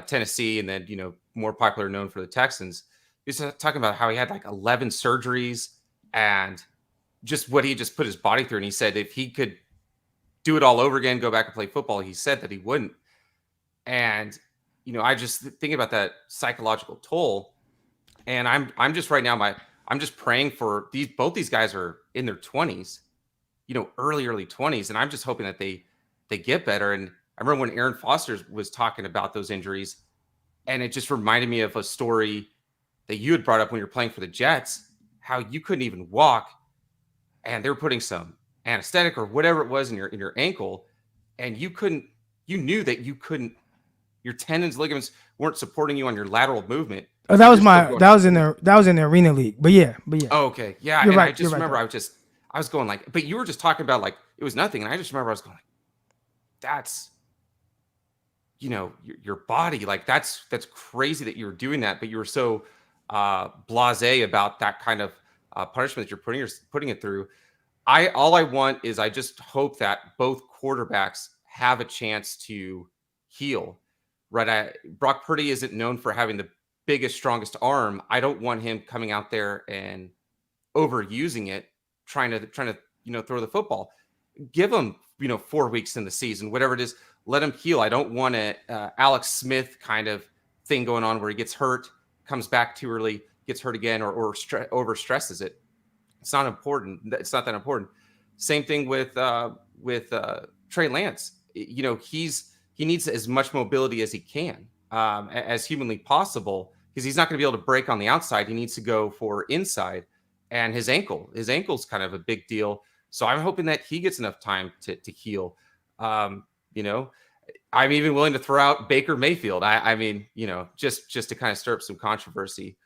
Tennessee, and then, more popular known for the Texans. He's talking about how he had like 11 surgeries and just what he just put his body through. And he said if he could do it all over again, go back and play football, he said that he wouldn't. And, I just think about that psychological toll. And I'm just right now, I'm just praying for both these guys are in their 20s, early 20s. And I'm just hoping that they get better. And I remember when Aaron Foster was talking about those injuries, and it just reminded me of a story that you had brought up when you were playing for the Jets, how you couldn't even walk and they were putting some anesthetic or whatever it was in your ankle, and you knew that you couldn't, your tendons, ligaments weren't supporting you on your lateral movement. Oh, that was in the Arena League. But yeah. Oh, okay. Yeah. You're and right, I just remember I was going like, but you were just talking about like it was nothing. And I just remember I was going like, that's, your body, like that's crazy that you were doing that, but you were so blasé about that kind of punishment that you're putting it through. All I want is I just hope that both quarterbacks have a chance to heal, right? Brock Purdy isn't known for having the biggest, strongest arm. I don't want him coming out there and overusing it, trying to throw the football. Give him 4 weeks in the season, whatever it is. Let him heal. I don't want a Alex Smith kind of thing going on where he gets hurt, comes back too early, gets hurt again or overstresses it. It's not important. It's not that important. Same thing with Trey Lance. He needs as much mobility as he can, as humanly possible, because he's not going to be able to break on the outside. He needs to go for inside, and his ankle's kind of a big deal. So I'm hoping that he gets enough time to heal. I'm even willing to throw out Baker Mayfield. I mean, just to kind of stir up some controversy.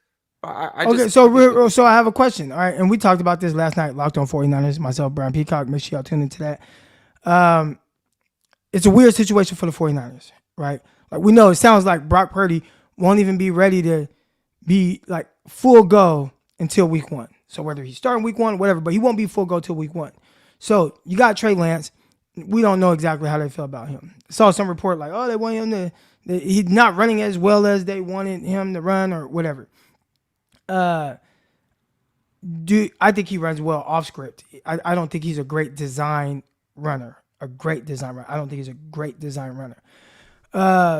So I have a question. All right. And we talked about this last night, Locked on 49ers, myself, Brian Peacock. Make sure y'all tune into that. It's a weird situation for the 49ers, right? Like, we know it sounds like Brock Purdy won't even be ready to be like full go until week 1. So whether he's starting week 1, whatever, but he won't be full go till week 1. So you got Trey Lance. We don't know exactly how they feel about him. Saw some report like, they want him he's not running as well as they wanted him to run or whatever. I think he runs well off script. I don't think he's a great design runner. I don't think he's a great design runner.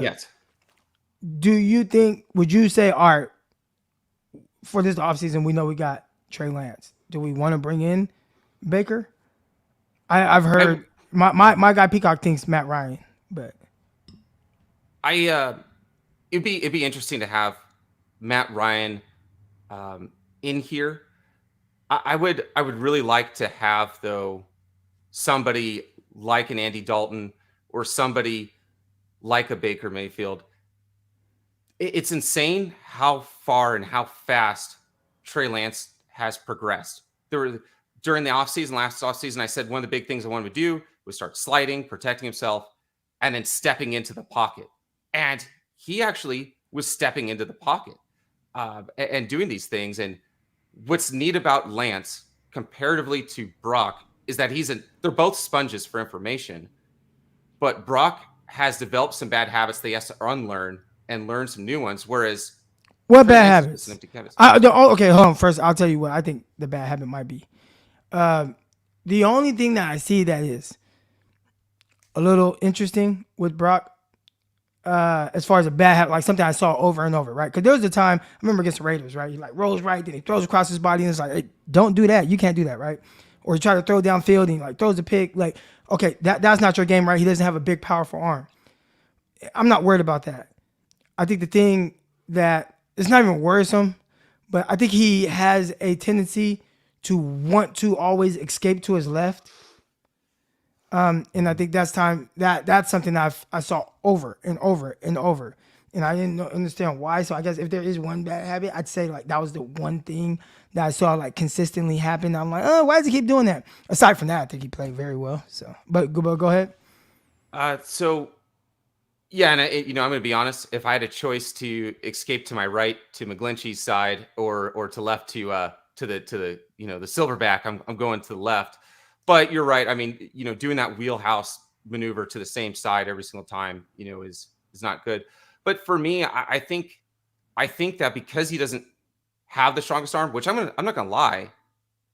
Yes. Would you say, all right, for this offseason, we know we got Trey Lance. Do we want to bring in Baker? I've heard my guy Peacock thinks Matt Ryan, but it'd be interesting to have Matt Ryan in here. I would really like to have, though, somebody like an Andy Dalton or somebody like a Baker Mayfield. It's insane how far and how fast Trey Lance has progressed. During the last offseason, I said one of the big things I wanted to do was start sliding, protecting himself, and then stepping into the pocket. And he actually was stepping into the pocket and doing these things. And what's neat about Lance comparatively to Brock is that they're both sponges for information, but Brock has developed some bad habits that he has to unlearn and learn some new ones. Whereas what bad habits? Okay, hold on. First, I'll tell you what I think the bad habit might be. The only thing that I see that is a little interesting with Brock, as far as a bad habit, like something I saw over and over, right? Because there was a time, I remember against the Raiders, right? He like rolls right, then he throws across his body, and it's like, hey, don't do that. You can't do that, right? Or he try to throw downfield and he like throws a pick. Like, okay, that's not your game, right? He doesn't have a big, powerful arm. I'm not worried about that. I think the thing that it's not even worrisome, but I think he has a tendency to want to always escape to his left. And I think that's something that I saw over and over and over. And I didn't understand why. So I guess if there is one bad habit, I'd say like that was the one thing that I saw like consistently happen. I'm like, why does he keep doing that? Aside from that, I think he played very well. So, but go ahead. Yeah, and I'm going to be honest. If I had a choice to escape to my right to McGlinchey's side or to left to the the silverback, I'm going to the left. But you're right. I mean, doing that wheelhouse maneuver to the same side every single time, is not good. But for me, I think that because he doesn't have the strongest arm, which I'm not gonna lie,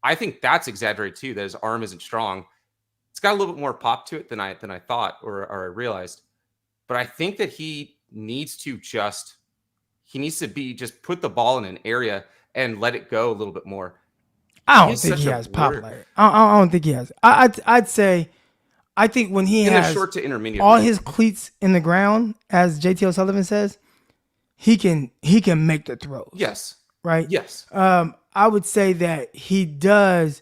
I think that's exaggerated too. That his arm isn't strong. It's got a little bit more pop to it than I thought or I realized. But I think that he needs to just put the ball in an area and let it go a little bit more. I don't think he has pop like it. I don't think he has. I'd say, I think when he has short to intermediate all his cleats in the ground, as JT O'Sullivan says, he can make the throws. Yes. Right? Yes. I would say that he does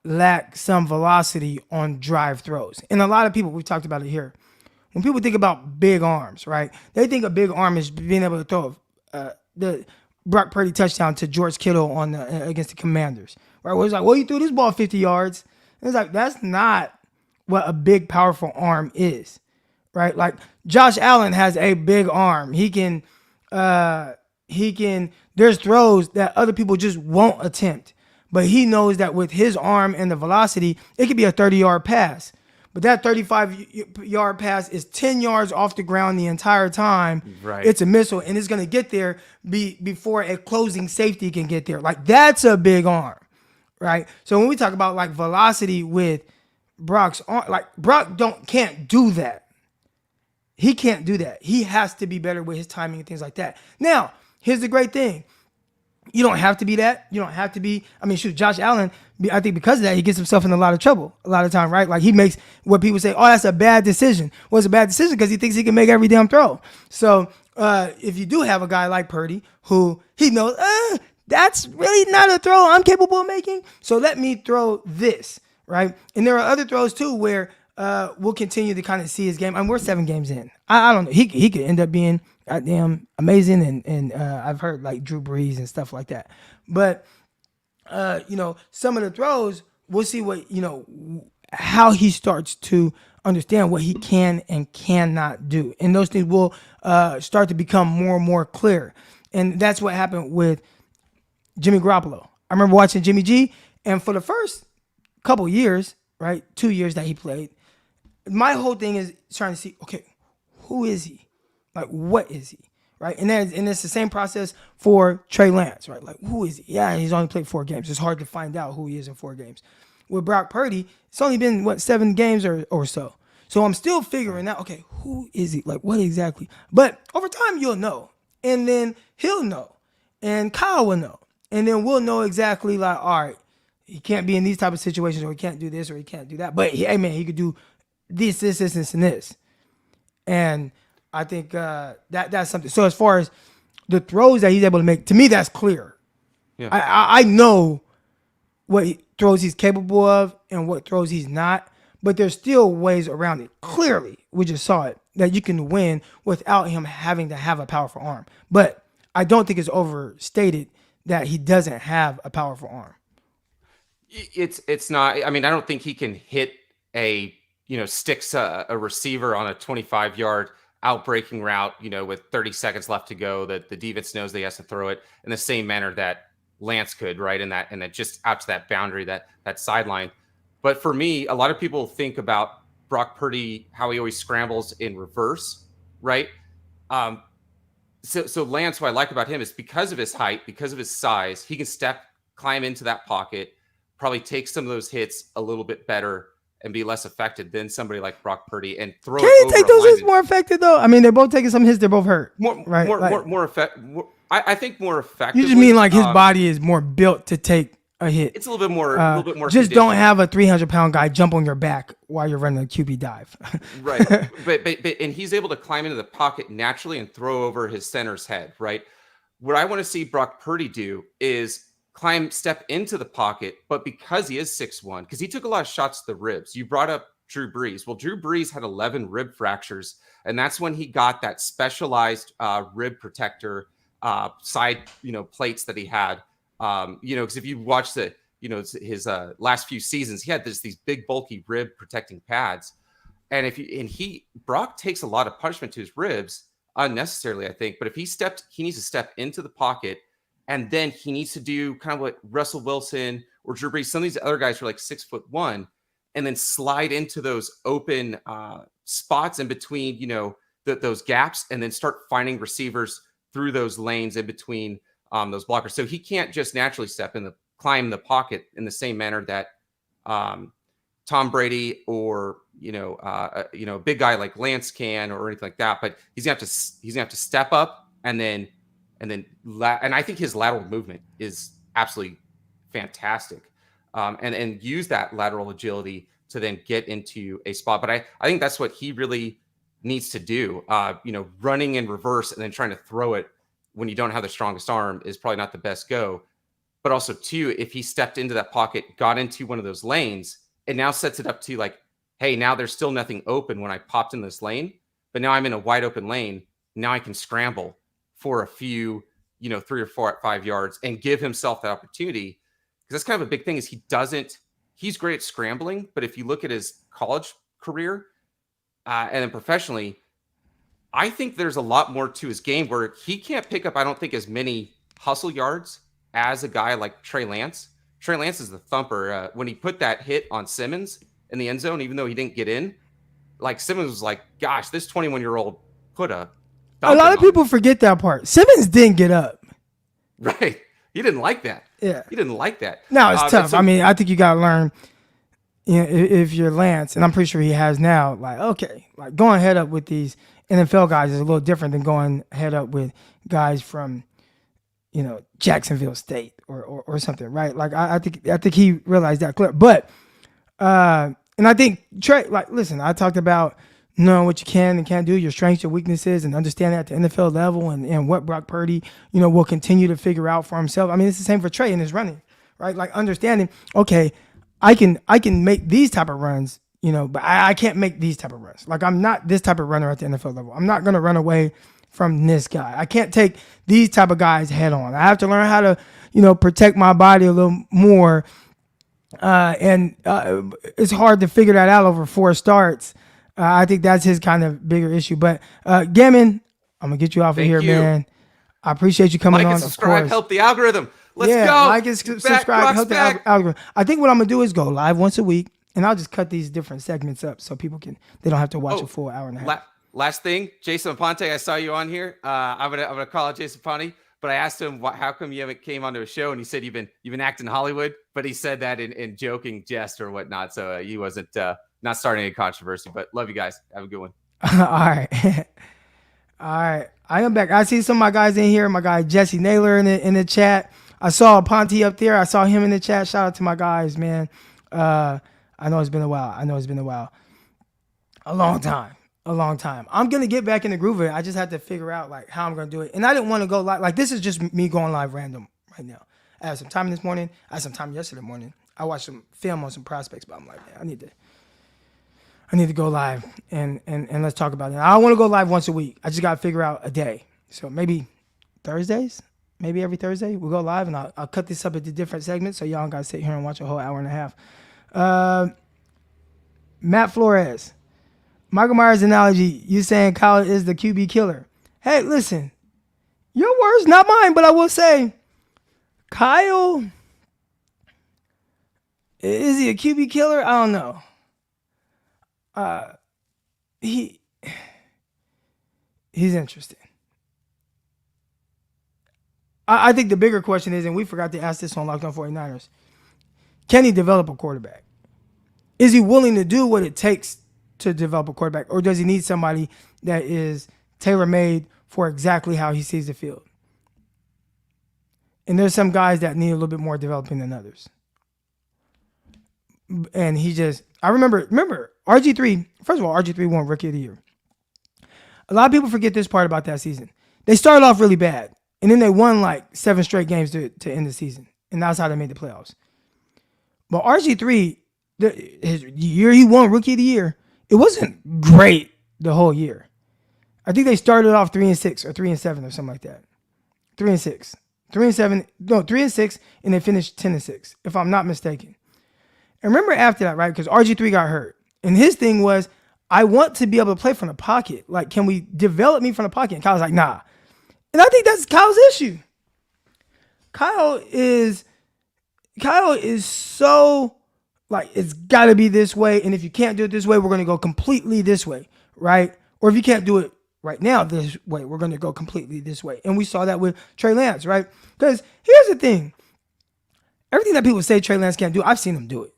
lack some velocity on drive throws. And a lot of people, we've talked about it here, when people think about big arms, right, they think a big arm is being able to throw the Brock Purdy touchdown to George Kittle against the Commanders, right? Where it's like, well, you threw this ball 50 yards. And it's like, that's not what a big, powerful arm is, right? Like Josh Allen has a big arm. He can, there's throws that other people just won't attempt, but he knows that with his arm and the velocity, it could be a 30-yard pass. But that 35-yard pass is 10 yards off the ground the entire time. Right. It's a missile, and it's going to get there before a closing safety can get there. Like, that's a big arm, right? So when we talk about, like, velocity with Brock's arm, like, Brock can't do that. He can't do that. He has to be better with his timing and things like that. Now, here's the great thing. You don't have to be that. You don't have to be. I mean, shoot, Josh Allen, I think because of that, he gets himself in a lot of trouble a lot of time, right? Like he makes what people say, oh, that's a bad decision. Well, it's a bad decision because he thinks he can make every damn throw. So if you do have a guy like Purdy who he knows, that's really not a throw I'm capable of making, so let me throw this, right? And there are other throws too where we'll continue to kind of see his game. I mean, we're 7 games in. I don't know. He could end up being goddamn amazing, and I've heard like Drew Brees and stuff like that. But some of the throws, we'll see what how he starts to understand what he can and cannot do, and those things will start to become more and more clear. And that's what happened with Jimmy Garoppolo. I remember watching Jimmy G, and for the first couple years, right, 2 years that he played, my whole thing is trying to see, okay, who is he? Like, what is he? Right? And it's the same process for Trey Lance, right? Like, who is he? Yeah, he's only played 4 games. It's hard to find out who he is in 4 games. With Brock Purdy, it's only been, 7 games or so. So I'm still figuring out, okay, who is he? Like, what exactly? But over time, you'll know. And then he'll know. And Kyle will know. And then we'll know exactly, like, all right, he can't be in these type of situations, or he can't do this, or he can't do that. But, hey, man, he could do this, and this. And I think that's something. So as far as the throws that he's able to make, to me, that's clear. Yeah. I know what throws he's capable of and what throws he's not, but there's still ways around it. Clearly, we just saw it, that you can win without him having to have a powerful arm. But I don't think it's overstated that he doesn't have a powerful arm. It's not. I mean, I don't think he can hit sticks a receiver on a 25-yard outbreaking route, with 30 seconds left to go, that the defense knows they has to throw it in the same manner that Lance could, right? And that just out to that boundary, that sideline. But for me, a lot of people think about Brock Purdy, how he always scrambles in reverse, right? So Lance, what I like about him is because of his height, because of his size, he can climb into that pocket, probably take some of those hits a little bit better and be less affected than somebody like Brock Purdy, and throw. Can he take those hits more effective though? I mean, they're both taking some hits. They're both hurt. More effective. I think more effective. You just mean like his body is more built to take a hit. It's a little bit more. Just don't have a 300-pound guy jump on your back while you're running a QB dive. Right, but and he's able to climb into the pocket naturally and throw over his center's head. Right. What I want to see Brock Purdy do is step into the pocket, but because he is 6'1", because he took a lot of shots to the ribs. You brought up Drew Brees. Well, Drew Brees had 11 rib fractures, and that's when he got that specialized rib protector side, plates that he had. Because if you watch his last few seasons, he had these big bulky rib protecting pads, and Brock takes a lot of punishment to his ribs unnecessarily, I think. But if he needs to step into the pocket. And then he needs to do kind of what Russell Wilson or Drew Brees, some of these other guys who are like 6'1", and then slide into those open spots in between, those gaps, and then start finding receivers through those lanes in between those blockers. So he can't just naturally climb the pocket in the same manner that Tom Brady or a big guy like Lance can, or anything like that. But he's gonna have to step up and I think his lateral movement is absolutely fantastic, and use that lateral agility to then get into a spot. But I think that's what he really needs to do. Running in reverse and then trying to throw it when you don't have the strongest arm is probably not the best go. But also, too, if he stepped into that pocket, got into one of those lanes, it now sets it up to like, hey, now there's still nothing open when I popped in this lane, but now I'm in a wide open lane. Now I can scramble for a few, 3 or 4 or 5 yards and give himself that opportunity. Because that's kind of a big thing is he's great at scrambling, but if you look at his college career and then professionally, I think there's a lot more to his game where he can't pick up, I don't think, as many hustle yards as a guy like Trey Lance. Trey Lance is the thumper. When he put that hit on Simmons in the end zone, even though he didn't get in, like Simmons was like, gosh, this 21-year-old put a lot of people forget that part. Simmons didn't get up. Right. He didn't like that. Yeah. He didn't like that. No, it's tough. I mean, I think you got to learn, if you're Lance, and I'm pretty sure he has now, like, okay, like going head up with these NFL guys is a little different than going head up with guys from Jacksonville State or something, right? Like I think he realized that clear. But and I think Trey, like, listen, I talked about knowing what you can and can't do, your strengths, your weaknesses, and understanding at the NFL level and what Brock Purdy, will continue to figure out for himself. I mean, it's the same for Trey in his running, right? Like understanding, okay, I can make these type of runs, but I can't make these type of runs. Like I'm not this type of runner at the NFL level. I'm not going to run away from this guy. I can't take these type of guys head on. I have to learn how to, protect my body a little more. And it's hard to figure that out over 4 starts. I think that's his kind of bigger issue. But Gammon, I'm gonna get you off of here, man. I appreciate you coming on. And subscribe, help the algorithm. Let's go. Like and subscribe, help the algorithm. I think what I'm gonna do is go live once a week, and I'll just cut these different segments up so people they don't have to watch a full hour and a half. Last thing, Jason Ponte, I saw you on here. I'm gonna call out Jason Ponte, but I asked him how come you haven't came onto a show, and he said you've been acting in Hollywood, but he said that in joking jest or whatnot, so he wasn't not starting any controversy. But love you guys. Have a good one. All right. All right. I am back. I see some of my guys in here. My guy Jesse Naylor in the chat. I saw Ponte up there. I saw him in the chat. Shout out to my guys, man. I know it's been a while. A long time. I'm going to get back in the groove of it. I just had to figure out like how I'm going to do it. And I didn't want to go live. Like this is just me going live random right now. I had some time this morning. I had some time yesterday morning. I watched some film on some prospects, but I'm like, man, I need to go live and let's talk about it. I want to go live once a week. I just got to figure out a day. So maybe Thursdays, maybe every Thursday we'll go live and I'll cut this up into different segments so y'all got to sit here and watch a whole hour and a half. Matt Flores, Michael Myers analogy, you saying Kyle is the QB killer. Hey, listen, your words, not mine, but I will say Kyle, is he a QB killer? I don't know. He's interesting. I think the bigger question is, and we forgot to ask this on Locked On 49ers, can he develop a quarterback? Is he willing to do what it takes to develop a quarterback, or does he need somebody that is tailor-made for exactly how he sees the field? And there's some guys that need a little bit more developing than others. And I remember RG3, first of all, RG3 won Rookie of the Year. A lot of people forget this part about that season. They started off really bad, and then they won like 7 straight games to end the season, and that's how they made the playoffs. But RG3, his year he won Rookie of the Year, it wasn't great the whole year. I think they started off 3-6 or 3-7 or something like that. 3-6. 3-7, no, 3-6, and they finished 10-6, if I'm not mistaken. And remember after that, right? Because RG3 got hurt. And his thing was, I want to be able to play from the pocket. Like, can we develop me from the pocket? And Kyle's like, nah. And I think that's Kyle's issue. Kyle is so, like, it's got to be this way. And if you can't do it this way, we're going to go completely this way, right? Or if you can't do it right now this way, we're going to go completely this way. And we saw that with Trey Lance, right? Because here's the thing. Everything that people say Trey Lance can't do, I've seen him do it.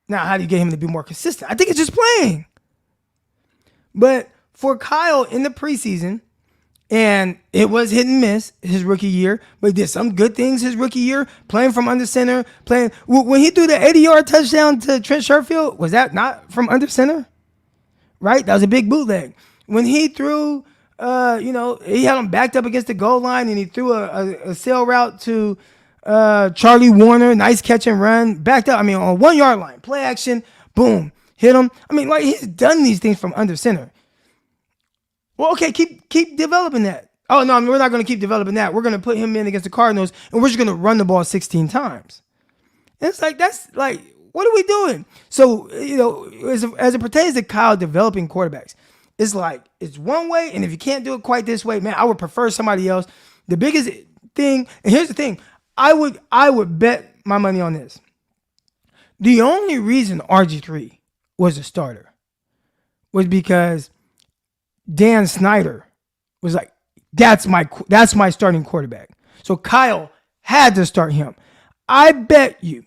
Now, how do you get him to be more consistent? I think it's just playing. But for Kyle in the preseason, and it was hit and miss his rookie year, but he did some good things his rookie year, playing from under center, when he threw the 80-yard touchdown to Trent Sherfield, was that not from under center? Right? That was a big bootleg. When he threw, he had him backed up against the goal line, and he threw a sail route to Charlie Warner, nice catch and run, backed up. I mean, on 1 yard line, play action, boom, hit him. I mean, like, he's done these things from under center. Well, okay, keep developing that. Oh no, we're not going to keep developing that. We're going to put him in against the Cardinals, and we're just going to run the ball 16 times. And it's like, that's like, what are we doing? So, as it pertains to Kyle developing quarterbacks, it's like, it's one way, and if you can't do it quite this way, man, I would prefer somebody else. The biggest thing, and here's the thing, I would bet my money on this. The only reason RG3 was a starter was because Dan Snyder was like, that's my starting quarterback. So Kyle had to start him. I bet you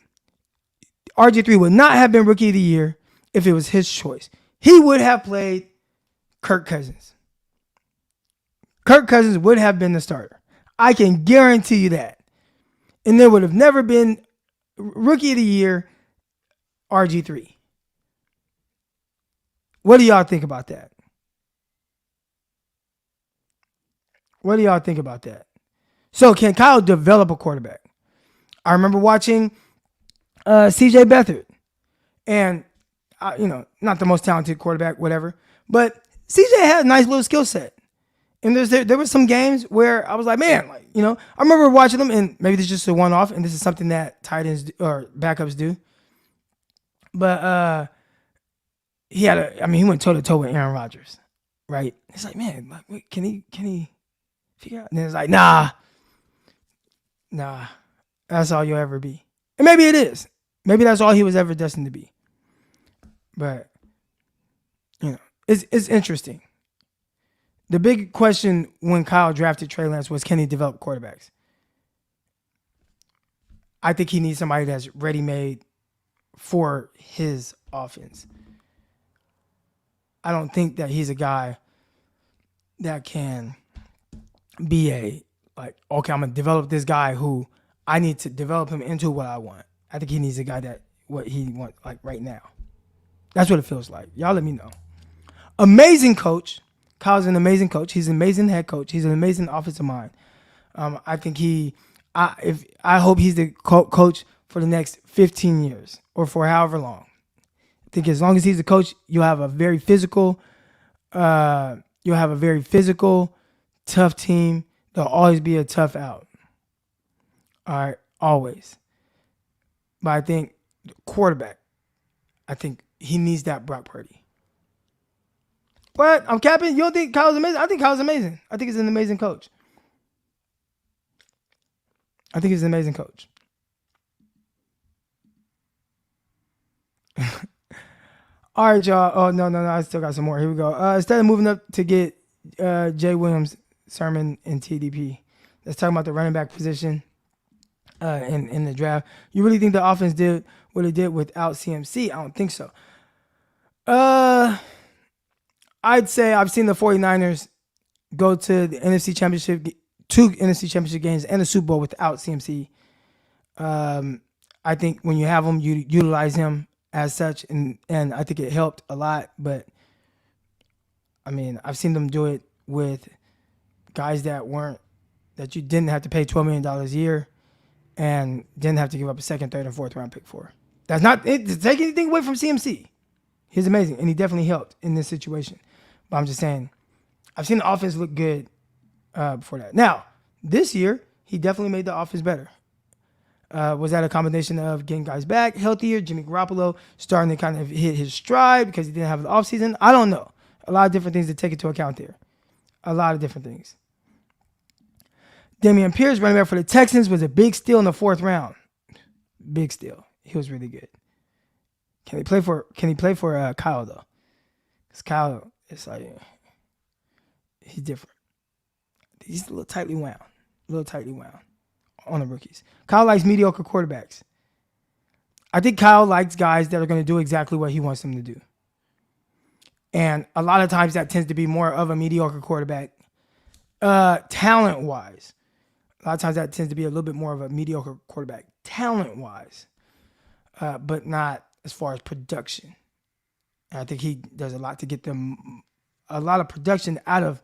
RG3 would not have been Rookie of the Year if it was his choice. He would have played Kirk Cousins. Kirk Cousins would have been the starter. I can guarantee you that. And there would have never been Rookie of the Year RG3. What do y'all think about that? What do y'all think about that? So can Kyle develop a quarterback? I remember watching CJ Beathard. And, not the most talented quarterback, whatever. But CJ had a nice little skill set. And there were some games where I was like, man, I remember watching them, and maybe this is just a one-off, and this is something that tight ends or backups do. But he went toe-to-toe with Aaron Rodgers, right? It's like, man, wait, can he figure out? And then it's like, nah, that's all you'll ever be. And maybe it is. Maybe that's all he was ever destined to be. But, it's interesting. The big question when Kyle drafted Trey Lance was, can he develop quarterbacks? I think he needs somebody that's ready-made for his offense. I don't think that he's a guy that can be okay, I'm going to develop this guy who I need to develop him into what I want. I think he needs a guy that what he wants right now. That's what it feels like. Y'all let me know. Amazing coach. Kyle's an amazing coach. He's an amazing head coach. He's an amazing offensive mind. I think I hope he's the coach for the next 15 years or for however long. I think as long as he's the coach, you'll have a very physical, tough team. There'll always be a tough out. All right, always. But I think quarterback, I think he needs that Brock Purdy. What? I'm capping? You don't think Kyle's amazing? I think Kyle's amazing. I think he's an amazing coach. All right, y'all. Oh, no. I still got some more. Here we go. Instead of moving up to get Jay Williams' sermon in TDP, let's talk about the running back position in the draft. You really think the offense did what it did without CMC? I don't think so. I'd say I've seen the 49ers go to the NFC Championship, 2 NFC Championship games and the Super Bowl without CMC. I think when you have him, you utilize him as such, and I think it helped a lot. But, I've seen them do it with guys that you didn't have to pay $12 million a year and didn't have to give up a second, third, and fourth round pick for. That's not it, to take anything away from CMC. He's amazing, and he definitely helped in this situation. But I'm just saying, I've seen the offense look good before that. Now, this year, he definitely made the offense better. Was that a combination of getting guys back, healthier, Jimmy Garoppolo starting to kind of hit his stride because he didn't have the offseason? I don't know. A lot of different things to take into account there. A lot of different things. Dameon Pierce, running back for the Texans, was a big steal in the 4th round. Big steal. He was really good. Can he play for Kyle, though? Because Kyle, it's like, he's different. He's a little tightly wound on the rookies. Kyle likes mediocre quarterbacks. I think Kyle likes guys that are going to do exactly what he wants them to do. And a lot of times that tends to be more of a mediocre quarterback, talent-wise. A lot of times that tends to be a little bit more of a mediocre quarterback, talent-wise, but not as far as production. And I think he does a lot to get them a lot of production out of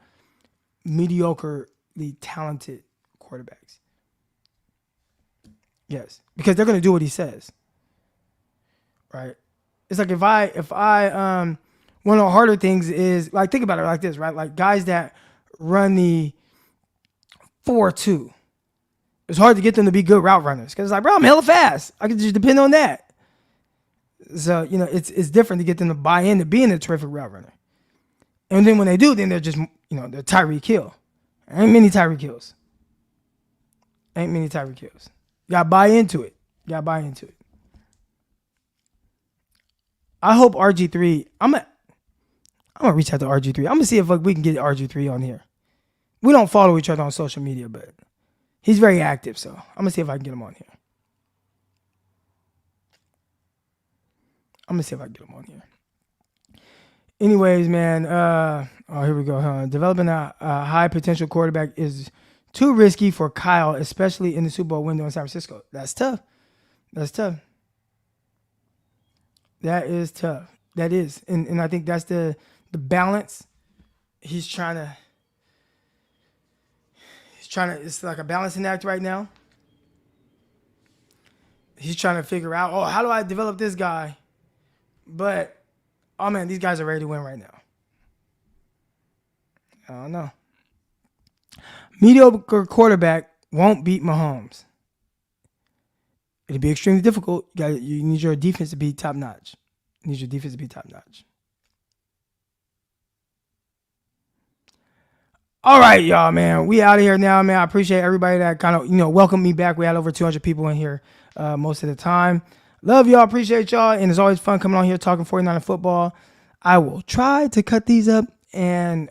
mediocrely talented quarterbacks. Yes, because they're going to do what he says, right? It's like if I one of the harder things is, like, think about it like this, right? Like guys that run the 4-2. It's hard to get them to be good route runners because it's like, bro, I'm hella fast. I can just depend on that. So, it's different to get them to buy in to being a terrific route runner. And then when they do, then they're just, they're Tyreek Hill. Ain't many Tyreek Hills. You got to buy into it. I hope RG3, I'm going to reach out to RG3. I'm going to see if we can get RG3 on here. We don't follow each other on social media, but he's very active, so I'm going to see if I can get him on here. Anyways, man, here we go. Developing a high potential quarterback is Too risky for Kyle, especially in the Super Bowl window in San Francisco. That's tough. That's tough. That is tough. That is. And I think that's the balance. He's trying to, it's like a balancing act right now. He's trying to figure out, oh, how do I develop this guy? But, oh man, these guys are ready to win right now. I don't know. Mediocre quarterback won't beat Mahomes. It'll be extremely difficult. You need your defense to be top notch. All right, y'all, man. We out of here now, man. I appreciate everybody that kind of, welcomed me back. We had over 200 people in here most of the time. Love y'all. Appreciate y'all. And it's always fun coming on here talking 49er football. I will try to cut these up and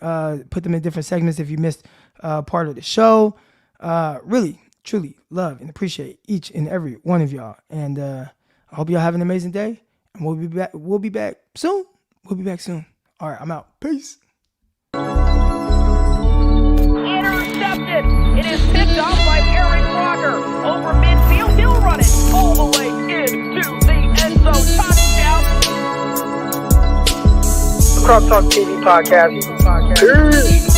put them in different segments if you missed part of the show. Really, truly love and appreciate each and every one of y'all. And I hope y'all have an amazing day. And we'll be back soon. All right, I'm out. Peace. Intercepted. It is picked off by Eric Rocker. Over midfield, he'll run it all the way into the end zone. Touchdown. Crop Talk TV podcast. Peace.